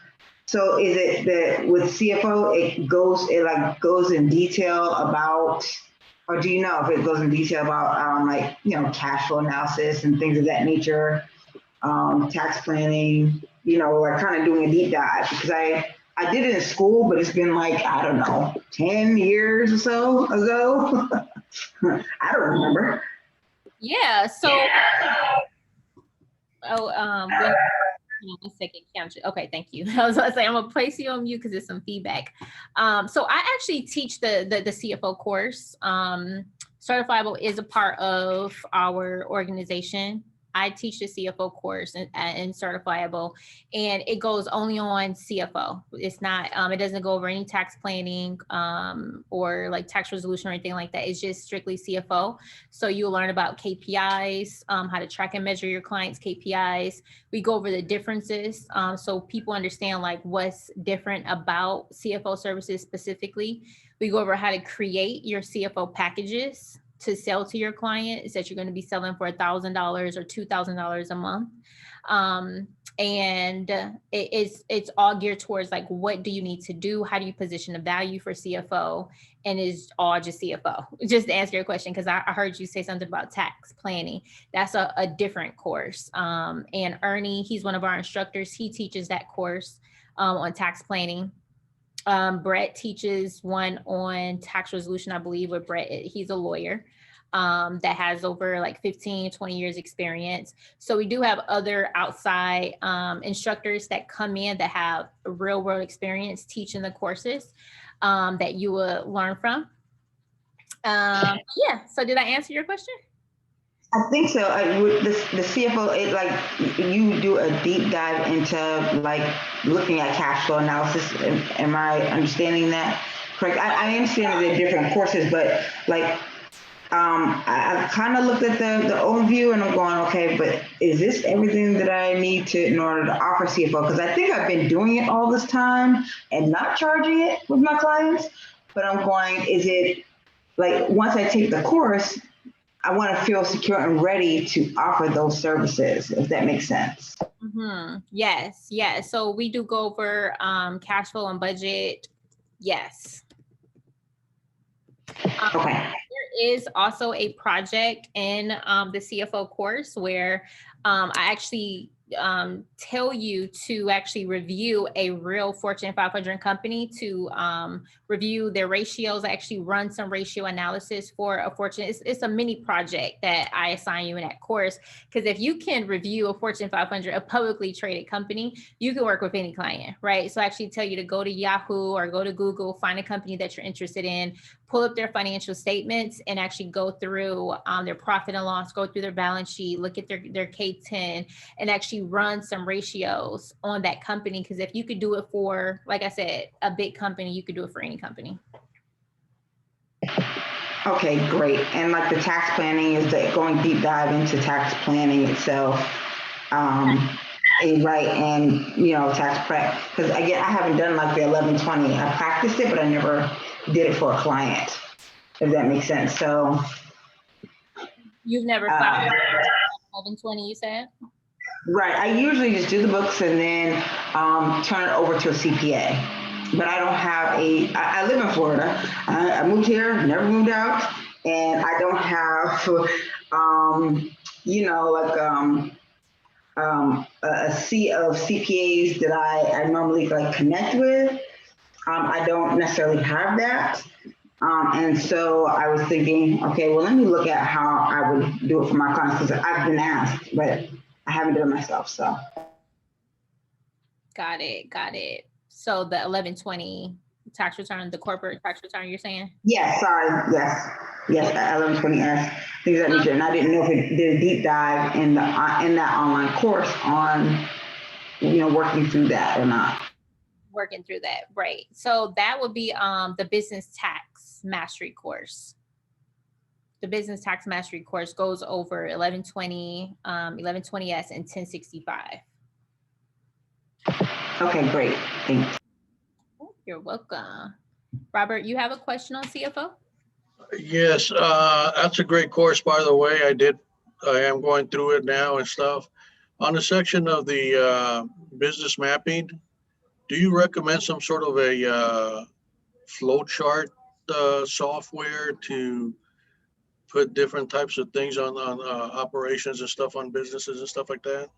So is it that with CFO it goes in detail about, or do you know if it goes in detail about cash flow analysis and things of that nature, tax planning, like kind of doing a deep dive? Because I did it in school, but it's been like, I don't know, 10 years or so ago. I don't remember. Yeah. So, one second, Keandra. Okay, thank you. I was gonna say I'm gonna place you on mute because there's some feedback. So I actually teach the CFO course. Certifiable is a part of our organization. I teach the CFO course in Certifiable, and it goes only on CFO. It's not, it doesn't go over any tax planning or like tax resolution or anything like that. It's just strictly CFO. So you'll learn about KPIs, how to track and measure your clients' KPIs. We go over the differences so people understand like what's different about CFO services specifically. We go over how to create your CFO packages to sell to your clients that you're going to be selling for $1,000 or $2,000 a month. And it's all geared towards like, what do you need to do? How do you position a value for CFO? And it's all just CFO, just to answer your question, because I heard you say something about tax planning. That's a different course. And Ernie, he's one of our instructors. He teaches that course on tax planning. Brett teaches one on tax resolution, I believe, with Brett. He's a lawyer that has over like 15, 20 years experience. So we do have other outside instructors that come in that have real world experience teaching the courses that you will learn from. Yeah, so did I answer your question? I think so. The CFO, you do a deep dive into like looking at cash flow analysis. Am I understanding that correct? I understand that they're different courses, but like I kind of looked at the overview and I'm going, okay, but is this everything that I need to in order to offer CFO? Because I think I've been doing it all this time and not charging it with my clients. But I'm going, is it like once I take the course, I want to feel secure and ready to offer those services, if that makes sense. Mm-hmm. Yes. So we do go over cash flow and budget. Yes. Okay. There is also a project in the CFO course where I actually tell you to actually review a real Fortune 500 company to review their ratios. I actually run some ratio analysis for a Fortune. It's a mini project that I assign you in that course, because if you can review a Fortune 500, a publicly traded company, you can work with any client, right? So I actually tell you to go to Yahoo or go to Google, find a company that you're interested in, pull up their financial statements and actually go through their profit and loss, go through their balance sheet, look at their K10 and actually run some ratios on that company. Because if you could do it for, like I said, a big company, you could do it for any company. Okay, great. And like the tax planning, is that going deep dive into tax planning itself? Right, and tax prep, because again, I haven't done like the 1120. I practiced it, but I never did it for a client, if that makes sense. So you've never filed 1120, you said? Right, I usually just do the books and then turn it over to a CPA. But I don't have I live in Florida. I moved here, never moved out, and I don't have a sea of CPAs that I normally like connect with. I don't necessarily have that. And so I was thinking, okay, well, let me look at how I would do it for my clients, because I've been asked, but I haven't done it myself, so. Got it, got it. So the 1120 tax return, the corporate tax return, you're saying? Yes, sorry, yes, 1120S, things of that nature. And I didn't know if it did a deep dive in the in that online course on, working through that or not. Working through that, right. So that would be the business tax mastery course. The business tax mastery course goes over 1120, 1120S and 1065. Okay, great, thanks. You're welcome. Robert, you have a question on CFO? Yes, that's a great course, by the way. I am going through it now and stuff. On the section of the business mapping, do you recommend some sort of a flow chart software to put different types of things on operations and stuff on businesses and stuff like that?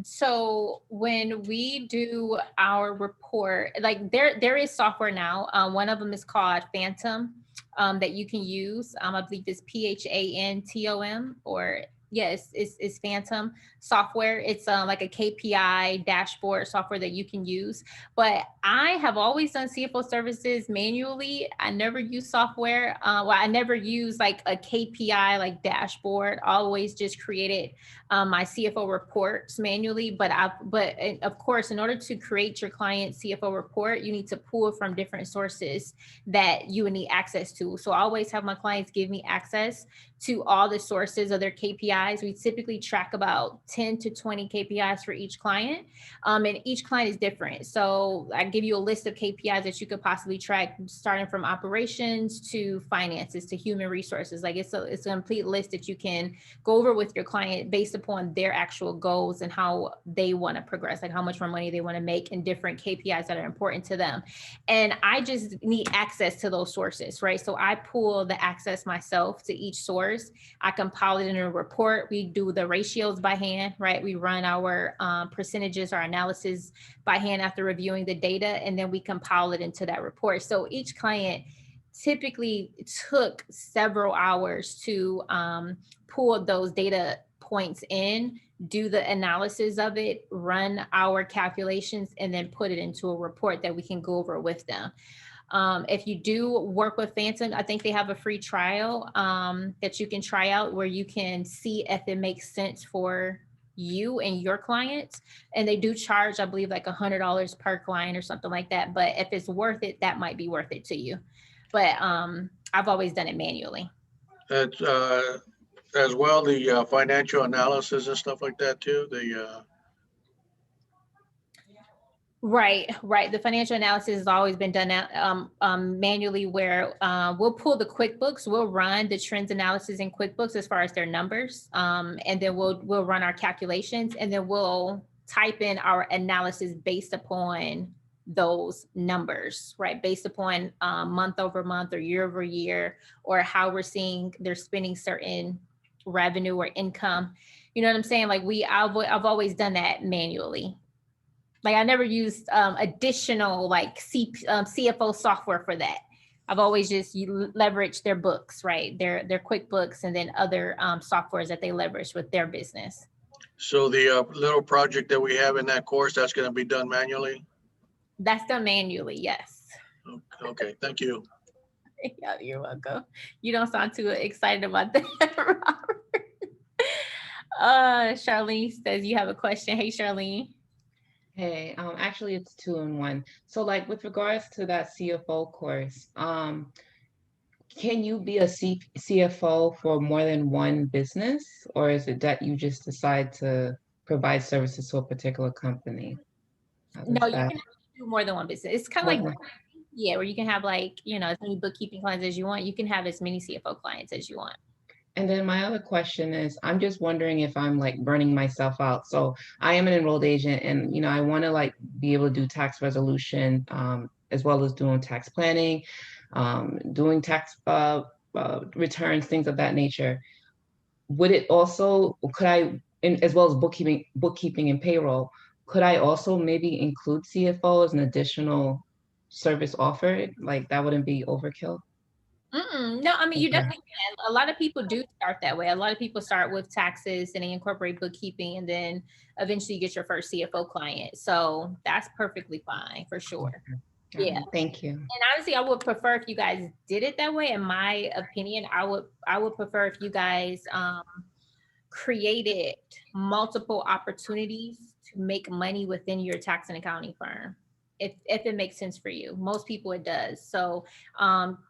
So when we do our report, like there is software now. One of them is called Phantom that you can use. I believe it's PHANTOM, or yes, it's Phantom software. It's like a KPI dashboard software that you can use. But I have always done CFO services manually. I never use software. I never use like a KPI like dashboard. I always just created my CFO reports manually. But of course, in order to create your client CFO report, you need to pull from different sources that you would need access to. So I always have my clients give me access to all the sources of their KPIs. We typically track about 10 to 20 KPIs for each client. And each client is different. So I give you a list of KPIs that you could possibly track, starting from operations to finances to human resources. Like it's a complete list that you can go over with your client based upon their actual goals and how they want to progress, like how much more money they want to make and different KPIs that are important to them. And I just need access to those sources, right? So I pull the access myself to each source. I compile it in a report. We do the ratios by hand, right? We run our percentages, our analysis by hand after reviewing the data, and then we compile it into that report. So each client typically took several hours to pull those data points in, do the analysis of it, run our calculations, and then put it into a report that we can go over with them. If you do work with Phantom, I think they have a free trial that you can try out where you can see if it makes sense for you and your clients. And they do charge, I believe, like $100 per client or something like that. But if it's worth it, that might be worth it to you. But I've always done it manually. It's, as well, the financial analysis and stuff like that too. Right. The financial analysis has always been done manually, where we'll pull the QuickBooks, we'll run the trends analysis in QuickBooks as far as their numbers, and then we'll run our calculations, and then we'll type in our analysis based upon those numbers, right? Based upon month over month or year over year, or how we're seeing they're spending certain revenue or income. You know what I'm saying? Like I've always done that manually. Like I never used additional like CFO software for that. I've always just leveraged their books, right? Their QuickBooks, and then other softwares that they leverage with their business. So the little project that we have in that course, that's going to be done manually? That's done manually, yes. Okay, thank you. Yeah, you're welcome. You don't sound too excited about that, Robert. Charlene says you have a question. Hey, Charlene. Hey, actually it's 2 in 1. So like with regards to that CFO course, can you be a CFO for more than one business, or is it that you just decide to provide services to a particular company? No, you can do more than one business. It's kind of like, yeah, where you can have like, as many bookkeeping clients as you want. You can have as many CFO clients as you want. And then my other question is, I'm just wondering if I'm like burning myself out. So I am an enrolled agent, and I want to like be able to do tax resolution, as well as doing tax planning, doing tax returns, things of that nature. Would it also, as well as bookkeeping and payroll, could I also maybe include CFO as an additional service offered? Like that wouldn't be overkill? No, I mean, you Okay. definitely can. A lot of people do start that way. A lot of people start with taxes and they incorporate bookkeeping and then eventually you get your first CFO client. So that's perfectly fine for sure. Yeah. Thank you. And honestly, I would prefer if you guys did it that way. In my opinion, I would prefer if you guys created multiple opportunities to make money within your tax and accounting firm. If it makes sense for you. Most people it does. So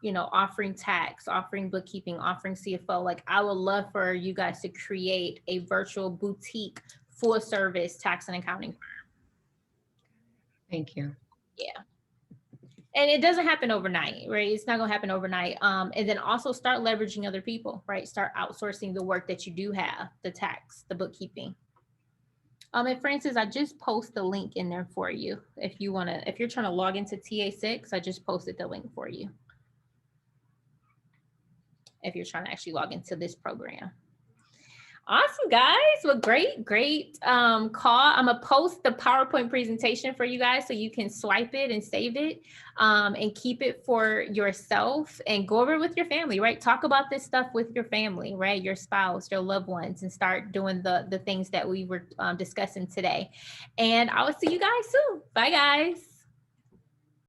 you know, offering tax, offering bookkeeping, offering CFO, like I would love for you guys to create a virtual boutique full service tax and accounting firm. Thank you. Yeah. And it doesn't happen overnight, right? It's not gonna happen overnight. And then also start leveraging other people, right? Start outsourcing the work that you do have, the tax, the bookkeeping. And Francis, I just post the link in there for you. If you're trying to log into TA6, I just posted the link for you. If you're trying to actually log into this program. Awesome, guys. Well, great call. I'm gonna post the PowerPoint presentation for you guys so you can swipe it and save it and keep it for yourself and go over it with your family, right? Talk about this stuff with your family, right? Your spouse, your loved ones, and start doing the things that we were discussing today. And I will see you guys soon. Bye, guys.